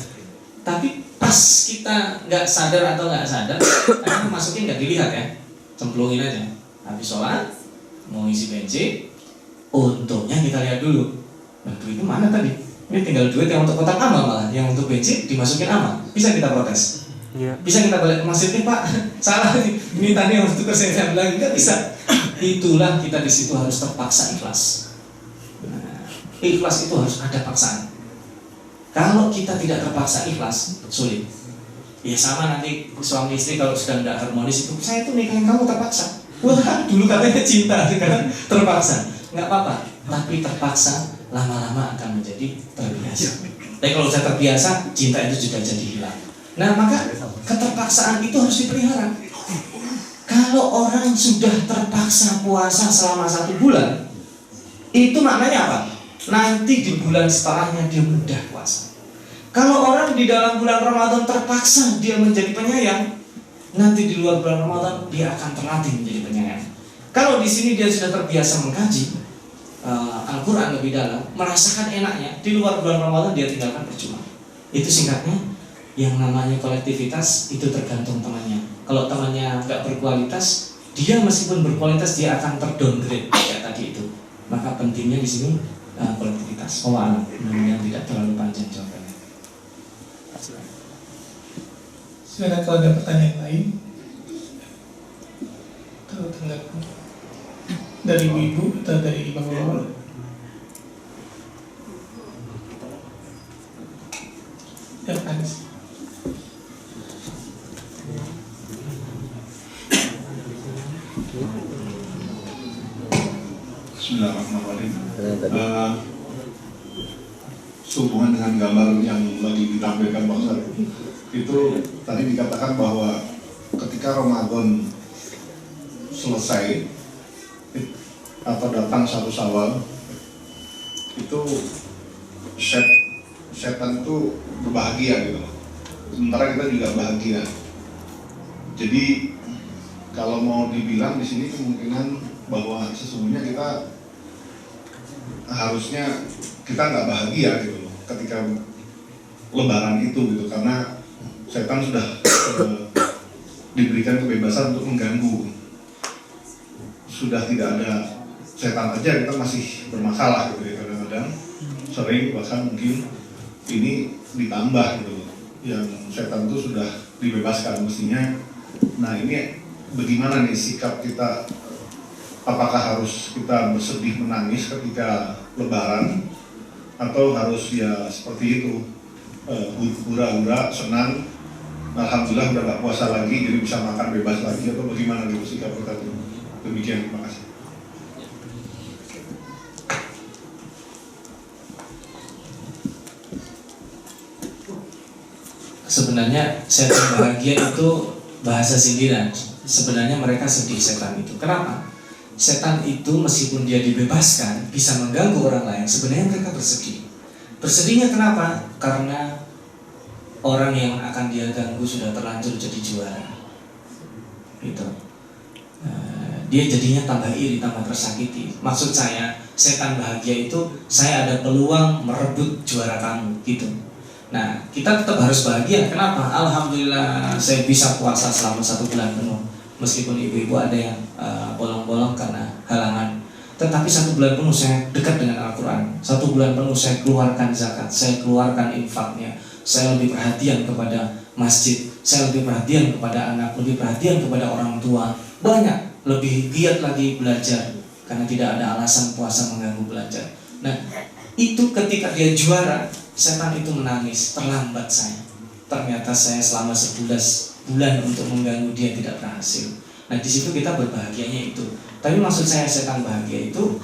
tapi pas kita nggak sadar atau nggak sadar, karena masukin nggak dilihat ya, cemplungin aja. Habis sholat, mau isi bensin, untungnya kita lihat dulu. Nah, duit itu mana tadi? Ini tinggal duit yang untuk kotak amal malah, yang untuk bensin dimasukin amal. Bisa kita protes? Iya. Bisa kita balik ke masjidnya, Pak, salah nih, ini tadi yang untuk saya bilang nggak bisa. Itulah kita di situ harus terpaksa ikhlas. Nah, ikhlas itu harus ada paksaan. Kalau kita tidak terpaksa ikhlas, sulit. Ya sama nanti suami istri kalau sudah tidak harmonis itu, saya tuh nikahin kamu terpaksa. Wah, dulu katanya cinta, sekarang terpaksa. Nggak apa-apa, tapi terpaksa lama-lama akan menjadi terbiasa. Tapi kalau sudah terbiasa, cinta itu juga jadi hilang. Nah, maka keterpaksaan itu harus dipelihara. Kalau orang sudah terpaksa puasa selama 1 bulan, itu maknanya apa? Nanti di bulan setelahnya dia mudah puasa. Kalau orang di dalam bulan Ramadan terpaksa dia menjadi penyayang, nanti di luar bulan Ramadan dia akan terlatih menjadi penyayang. Kalau di sini dia sudah terbiasa mengkaji Al-Quran lebih dalam, merasakan enaknya, di luar bulan Ramadan dia tinggalkan percuma. Itu singkatnya. Yang namanya kolektivitas itu tergantung temannya. Kalau temannya nggak berkualitas, dia meskipun berkualitas dia akan terdowngrade kayak tadi itu. Maka pentingnya di sini kolektivitas. Alam, mudah-mudahan tidak terlalu panjang jawabannya. Silakan kalau ada pertanyaan lain. Atau tanggapan dari ibu-ibu atau dari bapak-bapak. Ya, Anis. Bismillahirrahmanirrahim. Sehubungan dengan gambar yang lagi ditampilkan Pak Ustaz, itu tadi dikatakan bahwa ketika Ramadan selesai atau datang 1 Syawal, itu setan itu berbahagia gitu, sementara kita juga bahagia. Jadi kalau mau dibilang di sini kemungkinan bahwa sesungguhnya kita harusnya kita nggak bahagia gitu loh ketika Lebaran itu gitu, karena setan sudah diberikan kebebasan untuk mengganggu. Sudah tidak ada setan aja kita masih bermasalah gitu ya, kadang-kadang sering bahkan mungkin ini ditambah gitu loh, yang setan itu sudah dibebaskan mestinya. Nah ini bagaimana nih sikap kita? Apakah harus kita bersedih menangis ketika Lebaran, atau harus ya seperti itu, hura-hura senang, alhamdulillah udah gak puasa lagi jadi bisa makan bebas lagi, atau bagaimana nih sikap kita tuh? Demikian, terima kasih. Sebenarnya setan bahagia itu bahasa sindiran. Sebenarnya mereka sedih setan itu. Kenapa? Setan itu meskipun dia dibebaskan bisa mengganggu orang lain, sebenarnya mereka bersedih. Bersedihnya kenapa? Karena orang yang akan dia ganggu sudah terlanjur jadi juara. Gitu. Dia jadinya tambah iri, tambah tersakiti. Maksud saya, setan bahagia itu saya ada peluang merebut juara kamu, gitu. Nah, kita tetap harus bahagia. Kenapa? Alhamdulillah saya bisa puasa selama 1 bulan penuh. Meskipun ibu-ibu ada yang bolong-bolong karena halangan, tetapi 1 bulan penuh saya dekat dengan Al-Quran. 1 bulan penuh saya keluarkan zakat, saya keluarkan infaknya, saya lebih perhatian kepada masjid, saya lebih perhatian kepada anak, lebih perhatian kepada orang tua. Banyak, lebih giat lagi belajar, karena tidak ada alasan puasa mengganggu belajar. Nah, itu ketika dia juara, setan itu menangis, terlambat saya. Ternyata saya selama 11 bulan untuk mengganggu dia tidak berhasil. Nah di situ kita berbahagianya itu. Tapi maksud saya setan bahagia itu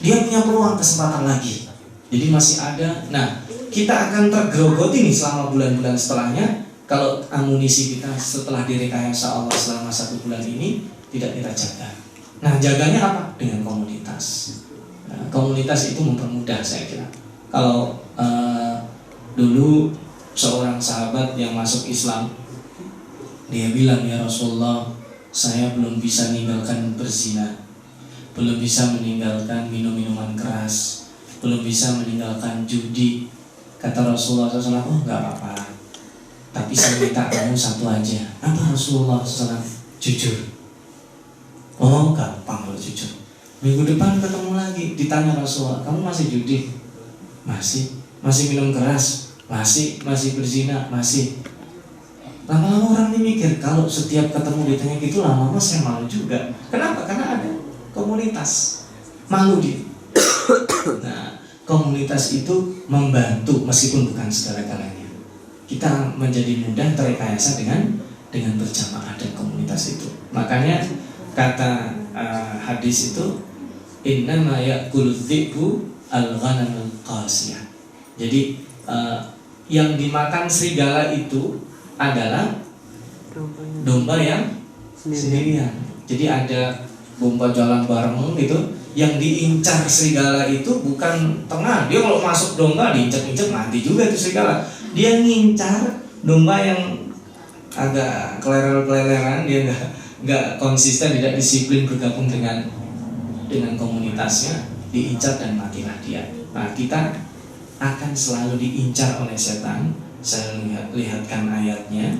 dia punya peluang kesempatan lagi. Jadi masih ada. Nah kita akan tergerogoti nih selama bulan-bulan setelahnya. Kalau amunisi kita setelah direkayasa Allah selama 1 bulan ini tidak kita jaga. Nah jaganya apa? Dengan komunitas. Nah, komunitas itu mempermudah saya kira. Kalau dulu seorang sahabat yang masuk Islam, dia bilang, ya Rasulullah, saya belum bisa meninggalkan berzina, belum bisa meninggalkan minum-minuman keras, belum bisa meninggalkan judi. Kata Rasulullah SAW, oh nggak apa-apa, tapi saya minta kamu satu aja. Apa Rasulullah SAW? Jujur. Oh gampang kalau jujur. Minggu depan ketemu lagi, ditanya Rasulullah, kamu masih judi? Masih minum keras? Masih berzina? Masih. Lama-lama orang ini mikir, kalau setiap ketemu ditanya gitu, lama-lama saya malu juga. Kenapa? Karena ada komunitas. Malu dia. Nah, komunitas itu membantu meskipun bukan segala-galanya. Kita menjadi mudah terekayasa dengan berjamaah dan komunitas itu. Makanya kata hadis itu, innama ya'kulu dhi'bu al-ghanam al-qasiyah. Jadi yang dimakan serigala itu adalah domba yang sendirian. Jadi ada domba jalan bareng gitu, yang diincar serigala itu bukan tengah. Dia kalau masuk domba diincar-incar mati juga itu serigala. Dia ngincar domba yang agak keleler-kelereran, dia nggak konsisten, tidak disiplin bergabung dengan komunitasnya, diincar dan matilah dia. Nah, kita akan selalu diincar oleh setan. Saya lihatkan ayatnya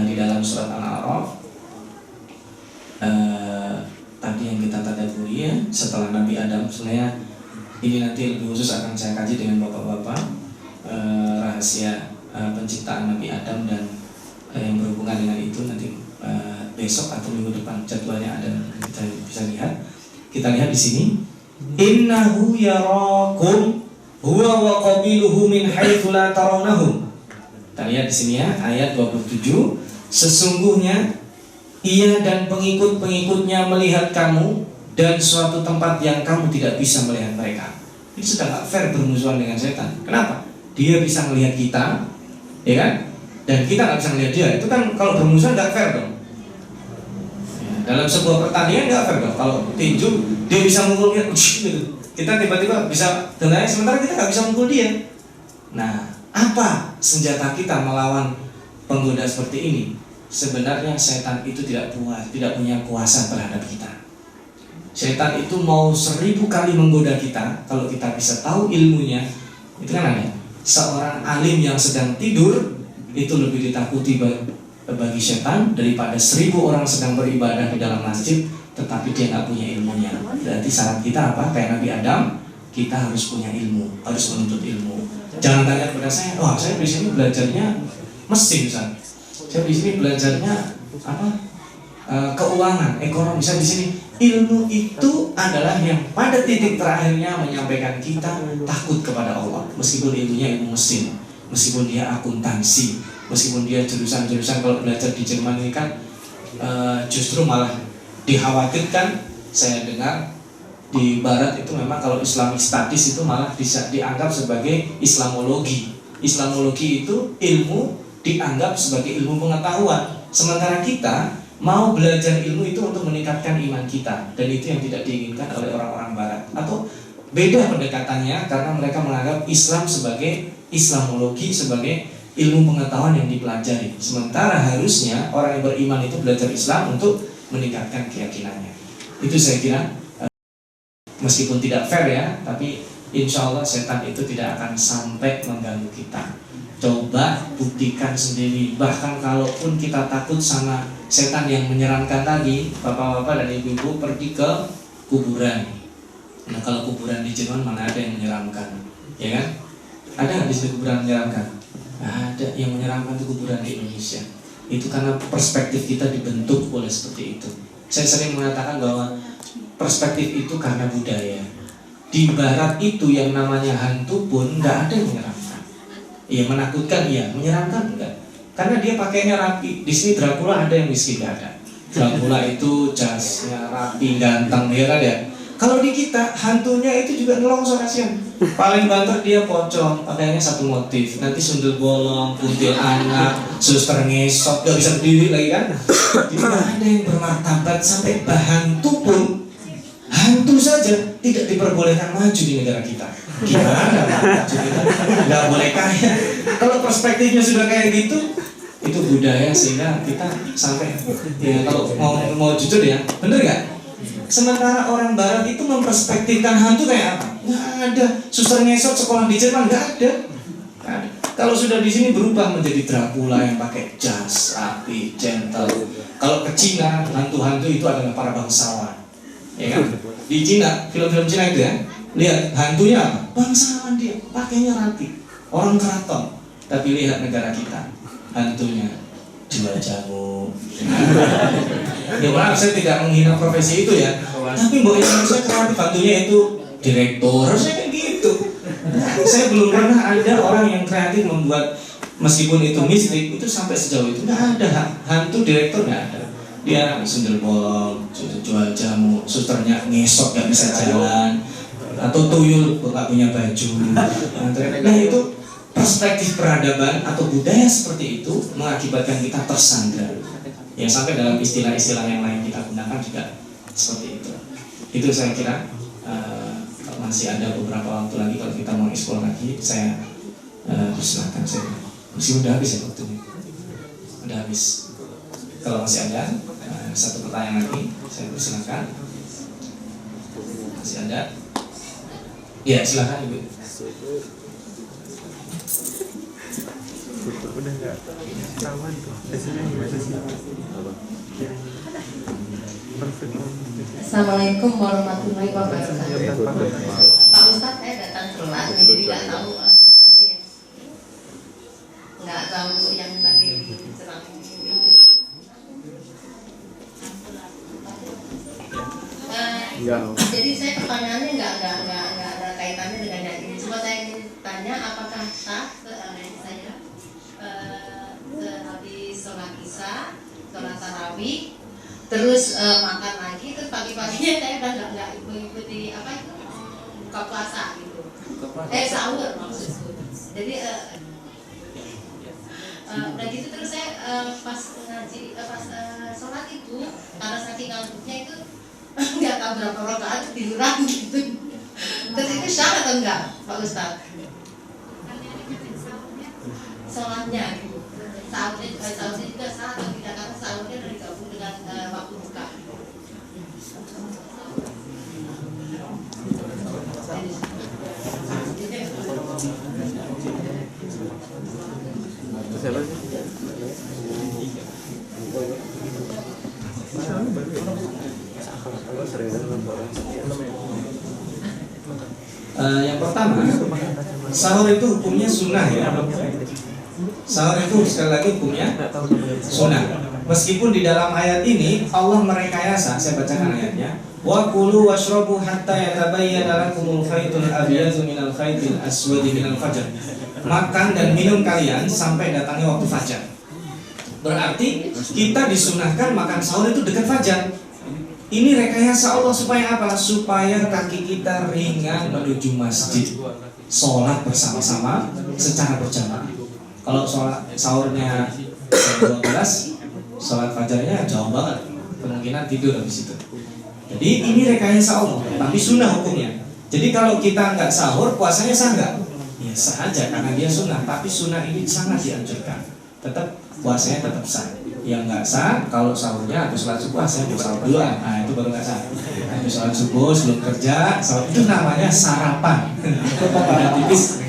di dalam surat Al-A'raf. Tadi yang kita tadaburi ya, setelah Nabi Adam. Sebenarnya ini nanti lebih khusus akan saya kaji dengan bapak-bapak, rahasia penciptaan Nabi Adam dan yang berhubungan dengan itu nanti besok atau minggu depan jadwalnya ada, kita bisa lihat. Kita lihat di sini, innahu yarakum huwa wa qabiluhu min haitsu la tarawnahum. Kita lihat di sini ya, ayat 27. Sesungguhnya ia dan pengikut-pengikutnya melihat kamu dan suatu tempat yang kamu tidak bisa melihat mereka. Ini sudah gak fair bermusuhan dengan setan. Kenapa? Dia bisa melihat kita, ya kan? Dan kita gak bisa melihat dia. Itu kan kalau bermusuhan gak fair dong. Ya, dalam sebuah pertandingan gak fair dong. Kalau tinju dia bisa mukul gitu. Kita tiba-tiba bisa dengarnya, sementara kita gak bisa mukul dia. Nah, apa senjata kita melawan penggoda seperti ini? Sebenarnya setan itu tidak punya kuasa terhadap kita. Setan itu mau 1000 kali menggoda kita, kalau kita bisa tahu ilmunya, itu kan ada. Seorang alim yang sedang tidur itu lebih ditakuti bagi setan daripada 1000 orang sedang beribadah di dalam masjid, tetapi dia nggak punya ilmunya. Berarti syarat kita apa? Kayak Nabi Adam, kita harus punya ilmu, harus menuntut ilmu. Jangan tanya kepada saya, wah saya di sini belajarnya mesin misalnya. Saya di sini belajarnya apa? Keuangan, ekonomi. Saya di sini, ilmu itu adalah yang pada titik terakhirnya menyampaikan kita takut kepada Allah. Meskipun ilmunya ilmu mesin, meskipun dia akuntansi, meskipun dia jurusan-jurusan, kalau belajar di Jerman ini kan justru malah dikhawatirkan. Saya dengar di Barat itu memang kalau Islamic Studies itu malah bisa dianggap sebagai Islamologi. Islamologi itu ilmu dianggap sebagai ilmu pengetahuan. Sementara kita mau belajar ilmu itu untuk meningkatkan iman kita, dan itu yang tidak diinginkan oleh orang-orang Barat. Atau beda pendekatannya, karena mereka menganggap Islam sebagai Islamologi, sebagai ilmu pengetahuan yang dipelajari. Sementara harusnya orang yang beriman itu belajar Islam untuk meningkatkan keyakinannya. Itu saya kira meskipun tidak fair ya, tapi insya Allah setan itu tidak akan sampai mengganggu kita. Coba buktikan sendiri. Bahkan kalaupun kita takut sama setan yang menyeramkan tadi, bapak-bapak dan ibu-ibu pergi ke kuburan. Nah, kalau kuburan di Jerman mana ada yang menyeramkan, ya kan? Ada nggak di situ kuburan menyeramkan? Nah, ada yang menyeramkan itu kuburan di Indonesia. Itu karena perspektif kita dibentuk oleh seperti itu. Saya sering mengatakan bahwa perspektif itu karena budaya. Di Barat itu yang namanya hantu pun nggak ada yang menyeramkan. Iya, menakutkan, iya, menyeramkan enggak. Karena dia pakainya rapi. Di sini Dracula ada yang miskin, nggak ada. Dracula itu jasnya rapi, ganteng, ya kan ya. Kalau di kita hantunya itu juga nelongso kasihan. Paling banter dia pocong, pakainya satu motif. Nanti sundel bolong, kuntil anak, suster ngesot, gak bisa berdiri lagi kan. Jadi nggak ada yang bermartabat. Sampai hantu pun, hantu saja tidak diperbolehkan maju di negara kita. Gimana maju kita? Nggak boleh kaya. Kalau perspektifnya sudah kayak gitu, itu budaya sehingga kita sampai ya kalau mau jujur ya, bener nggak? Sementara orang Barat itu memperspektifkan hantu kayak apa? Nggak ada. Suster ngesot sekolah di Jerman nggak ada. Nah, kalau sudah di sini berubah menjadi Dracula yang pakai jas, rapi, gentle. Kalau ke Cina, hantu-hantu itu adalah para bangsawan, ya kan? Di Cina, film-film Cina itu ya, lihat hantunya apa? Bangsawan dia, pakainya rapi, orang keraton. Tapi lihat negara kita, hantunya jual jamu. Ya maaf, saya tidak menghina profesi itu ya. Tapi Mbak Indonesia kreatif, hantunya itu direktur, harusnya kayak gitu. Saya belum pernah ada orang yang kreatif membuat, meskipun itu mistik, itu sampai sejauh itu nggak ada. Hantu direktur nggak ada. Dia sundel bolong, jual jamu, susternya ngesot nggak bisa jalan, atau tuyul nggak punya baju. Nah itu perspektif peradaban atau budaya seperti itu mengakibatkan kita tersandra. Yang sampai dalam istilah-istilah yang lain kita gunakan juga seperti itu. Itu saya kira masih ada beberapa waktu lagi kalau kita mau eksplor lagi. Saya persilakan saya. Masih udah habis ya waktunya. Udah habis. Kalau masih ada satu pertanyaan lagi, saya persilakan. Masih ada? Ya silakan Ibu. Udah nggak ketahuan tuh. Biasanya gimana sih? Perfect. Assalamualaikum warahmatullahi wabarakatuh. Pak Ustadz, saya datang telat jadi nggak tahu yang tadi diceramain itu. Jadi saya pertanyaannya nggak ada kaitannya dengan yang ini. Cuma saya ingin tanya apakah sah saya habis sholat isya, sholat tarawih, terus makan lagi, terus pagi-paginya saya udah nggak mengikuti apa itu buka puasa gitu, sahur maksudku. Jadi udah gitu terus saya pas ngaji pas sholat itu karena saking ngantuknya itu nggak tahu berapa rakaat tiduran gitu. Terus itu sah atau enggak Pak Ustadz? Sholatnya gitu. Sahurnya juga sah atau tidak, karena sahurnya udah digabung dengan waktu buka. Siapa sih? Yang pertama, sahur itu hukumnya sunnah ya. Sahur itu sekali lagi hukumnya sunnah. Meskipun di dalam ayat ini Allah merekayasa, saya bacakan ayatnya. Wa kulu washrabu hatta yatabayyana lakumul khaytul abyadu minal khaytil aswadi minal fajr. Makan dan minum kalian sampai datangnya waktu fajar. Berarti kita disunahkan makan sahur itu dekat fajar. Ini rekayasa Allah supaya apa? Supaya kaki kita ringan menuju masjid, sholat bersama-sama secara berjamaah. Kalau sholat sahurnya jam 12, sholat fajarnya jauh banget, kemungkinan tidur habis itu. Jadi ini rekayasa Allah, tapi sunnah hukumnya. Jadi kalau kita nggak sahur, puasanya sah nggak? Ya sah aja karena dia sunnah, tapi sunnah ini sangat dianjurkan. Tetap puasanya tetap sah. Yang nggak sah kalau sahurnya habis sholat subuh, saya mau sahur duluan, nah itu baru nggak sah. Habis sholat subuh sebelum kerja, sahur itu namanya sarapan. Beda tipis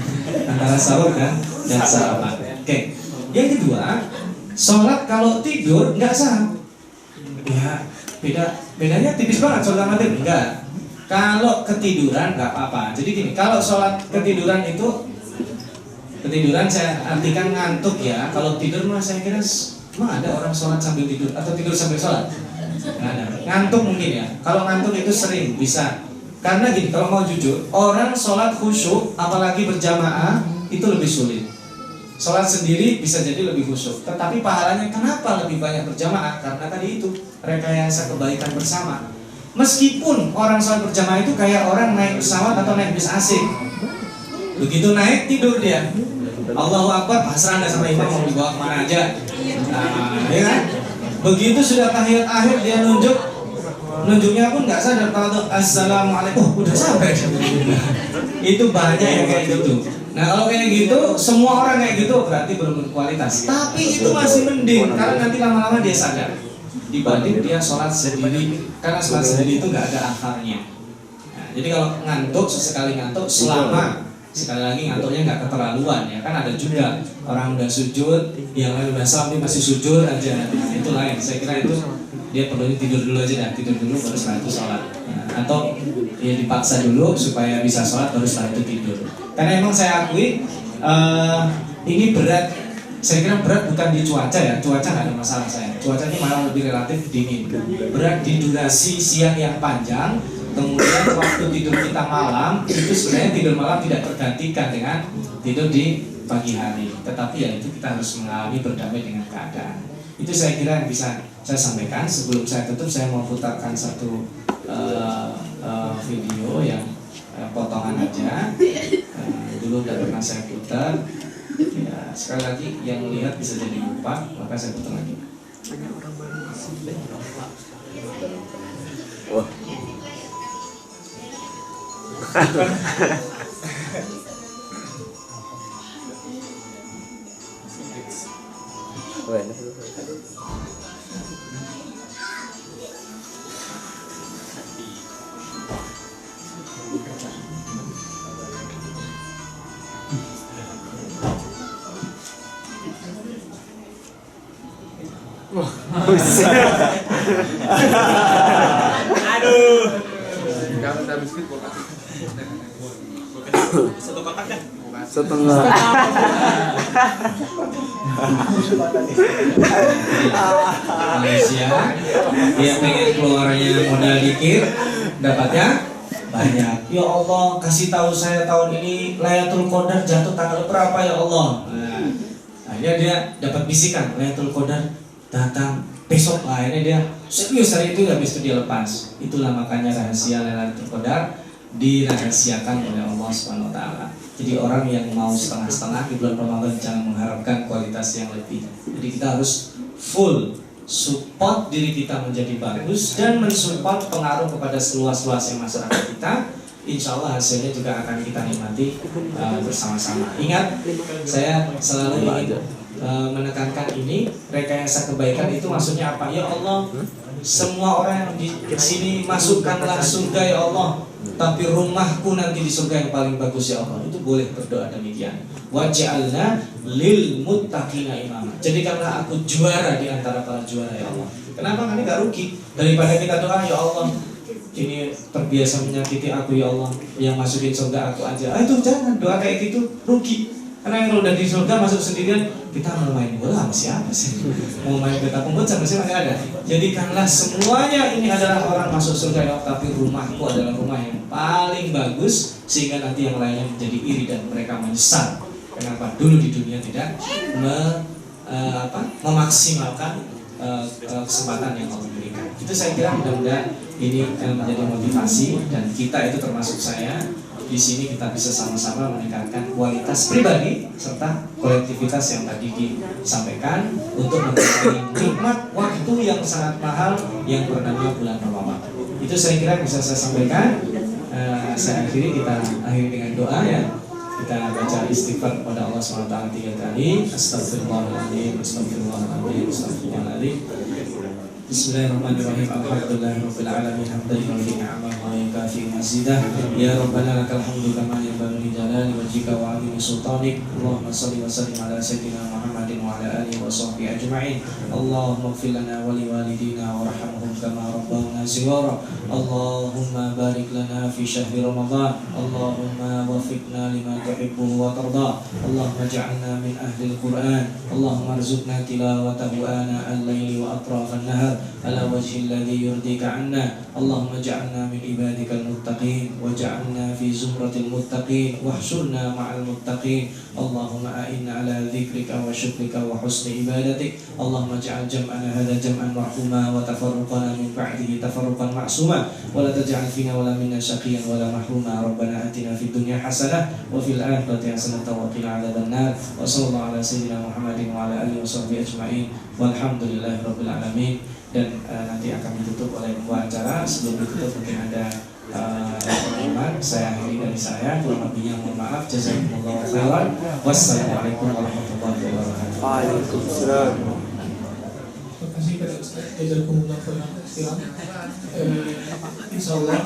antara sahur dan sarapan. Oke. Yang kedua, sholat kalau tidur nggak sah. Ya bedanya tipis banget sholat sama tidur. Enggak. Kalau ketiduran nggak apa-apa. Jadi gini, kalau sholat ketiduran itu saya artikan ngantuk ya. Kalau tidur mah saya kira emang ada orang sholat sambil tidur atau tidur sambil sholat? Nggak ada. Ngantuk mungkin ya. Kalau ngantuk itu sering bisa. Karena gini, kalau mau jujur, orang sholat khusyuk apalagi berjamaah itu lebih sulit. Sholat sendiri bisa jadi lebih khusyuk, tetapi pahalanya kenapa lebih banyak berjamaah? Karena tadi itu rekayasa kebaikan bersama. Meskipun orang sholat berjamaah itu kayak orang naik pesawat atau naik bis asing. Begitu naik tidur dia. Allahu Akbar, pasrah anda sama imam mau dibawa kemana aja. Nah, ya kan? Begitu sudah tahiyat akhir dia nunjuk nunjuknya pun nggak sadar kalau assalamualaikum udah sampai. Itu banyak yang kayak gitu. Nah kalau kayak gitu semua orang kayak gitu berarti belum berkualitas. Tapi itu masih mending karena nanti lama-lama dia sadar dibanding dia sholat sendiri, karena sholat sendiri itu nggak ada akarnya. Nah, jadi kalau ngantuk sesekali ngantuk selama sekali lagi ngantuknya nggak keterlaluan ya kan, ada juga orang udah sujud yang lain udah salam masih sujud aja. Nah, itu lain. Saya kira itu dia perlu tidur dulu aja dah, tidur dulu baru setelah itu sholat. Nah, atau ya dipaksa dulu supaya bisa sholat baru setelah itu tidur. Karena emang saya akui ini berat. Saya kira berat bukan di cuaca ya, cuaca nggak ada masalah saya. Cuaca ini malah lebih relatif dingin. Berat di durasi siang yang panjang, kemudian waktu tidur kita malam itu sebenarnya tidur malam tidak tergantikan dengan tidur di pagi hari. Tetapi ya itu kita harus mengalami berdamai dengan keadaan. Itu saya kira yang bisa saya sampaikan. Sebelum saya tutup, saya mau putarkan satu video yang potongan aja. Dulu udah pernah saya putar. Ya, sekali lagi yang lihat bisa jadi lupa, maka saya putar lagi. Wah. Aduh. Kalau ada biskuit gua kasih. Satu kotak dah. Setengah. Malaysia dia pengen keluarnya modal dikit, dapatnya banyak. Ya Allah, kasih tahu saya tahun ini Lailatul Qadar jatuh tanggal berapa ya Allah. Nah, akhirnya dia dapat bisikan Lailatul Qadar datang besok. Akhirnya dia serius hari itu, habis itu dia lepas. Itulah makanya rahasia Lailatul Qadar dirahasiakan oleh Allah Subhanahu wa taala. Jadi orang yang mau setengah-setengah di bulan Ramadan jangan mengharapkan kualitas yang lebih. Jadi kita harus full support diri kita menjadi bagus dan mensupport pengaruh kepada seluas-luasnya masyarakat kita. Insya Allah hasilnya juga akan kita nikmati bersama-sama. Ingat, saya selalu ingin menekankan ini, rekayasa kebaikan itu maksudnya apa? Ya Allah, semua orang yang di sini masukkanlah surga ya Allah, tapi rumahku nanti di surga yang paling bagus ya Allah. Itu boleh berdoa demikian. Waj'alna lil muttaqina imama. Jadikanlah aku juara di antara para juara ya Allah. Kenapa? Karena gak rugi. Daripada kita doa ya Allah, ini terbiasa menyakiti aku ya Allah, yang masukin surga aku aja. Itu jangan doa kayak gitu, rugi. Karena yang udah di surga masuk sendirian, kita mau main bola sama siapa sih? Mau main petak umpet sama siapa? Nggak ada. Jadikanlah semuanya ini adalah orang masuk surga ya, tapi rumahku adalah rumah yang paling bagus, sehingga nanti yang lainnya menjadi iri dan mereka menyesal. Kenapa dulu di dunia tidak memaksimalkan kesempatan yang Allah berikan. Itu saya kira mudah-mudahan ini menjadi motivasi, dan kita itu termasuk saya. Di sini kita bisa sama-sama meningkatkan kualitas pribadi serta kolektivitas yang tadi disampaikan untuk menikmati nikmat waktu yang sangat mahal yang bernama bulan Ramadan. Itu saya kira bisa saya sampaikan. Saya akhiri, kita akhiri dengan doa ya. Kita baca istighfar kepada Allah SWT 3 kali. Astagfirullahaladzim, astagfirullahaladzim, astagfirullahaladzim. Bismillahirrahmanirrahim. Alhamdulillahirabbil alamin hamdan yuwafi ni'amahu wa yukafi mazidah. Ya Rabbana lakal hamdu kama yanbaghi li jalali wajhika wa 'azimi sultanik. Allahumma shalli wa sallim ala sayyidina Muhammadin wa ala alihi wa sahbihi ajma'in. Allahumma ighfir lana wa li walidina warhamhum kama rabbawna shighara. Allahumma barik lana fi syahri Ramadan. Allahumma waffiqna lima tuhibbu wa tarda. Allahumma ij'alna min ahli al-Qur'an. Allahumma arzuqna tilawatahu ana al-laili wa atrafan nahar على وجه الذي يرضيك عنا. اللهم اجعلنا من عبادك المتقين واجعلنا في زمرة المتقين واحشرنا مع المتقين. اللهم أعنا على ذكرك وشكرك وحسن عبادتك. اللهم اجعل جمعنا هذا جمعا مرحوما وتفرقنا من بعده تفرقا معصوما ولا تجعل فينا ولا منا شقيا ولا محروما. ربنا آتنا في الدنيا حسنة وفي الآخرة حسنة وقنا عذاب النار. وصلى الله على سيدنا محمد وعلى آله وصحبه أجمعين والحمد لله رب العالمين. dan nanti akan ditutup oleh pembawa acara. Sebelum ditutup mungkin ada pengumuman. Saya akhiri dari saya, kurang lebihnya mohon maaf. Jazakumullahu khairan. Wassalamualaikum warahmatullahi wabarakatuh. Waalaikumsalam. Terima kasih kepada Ustaz. Jazakumullah khairan. Insyaallah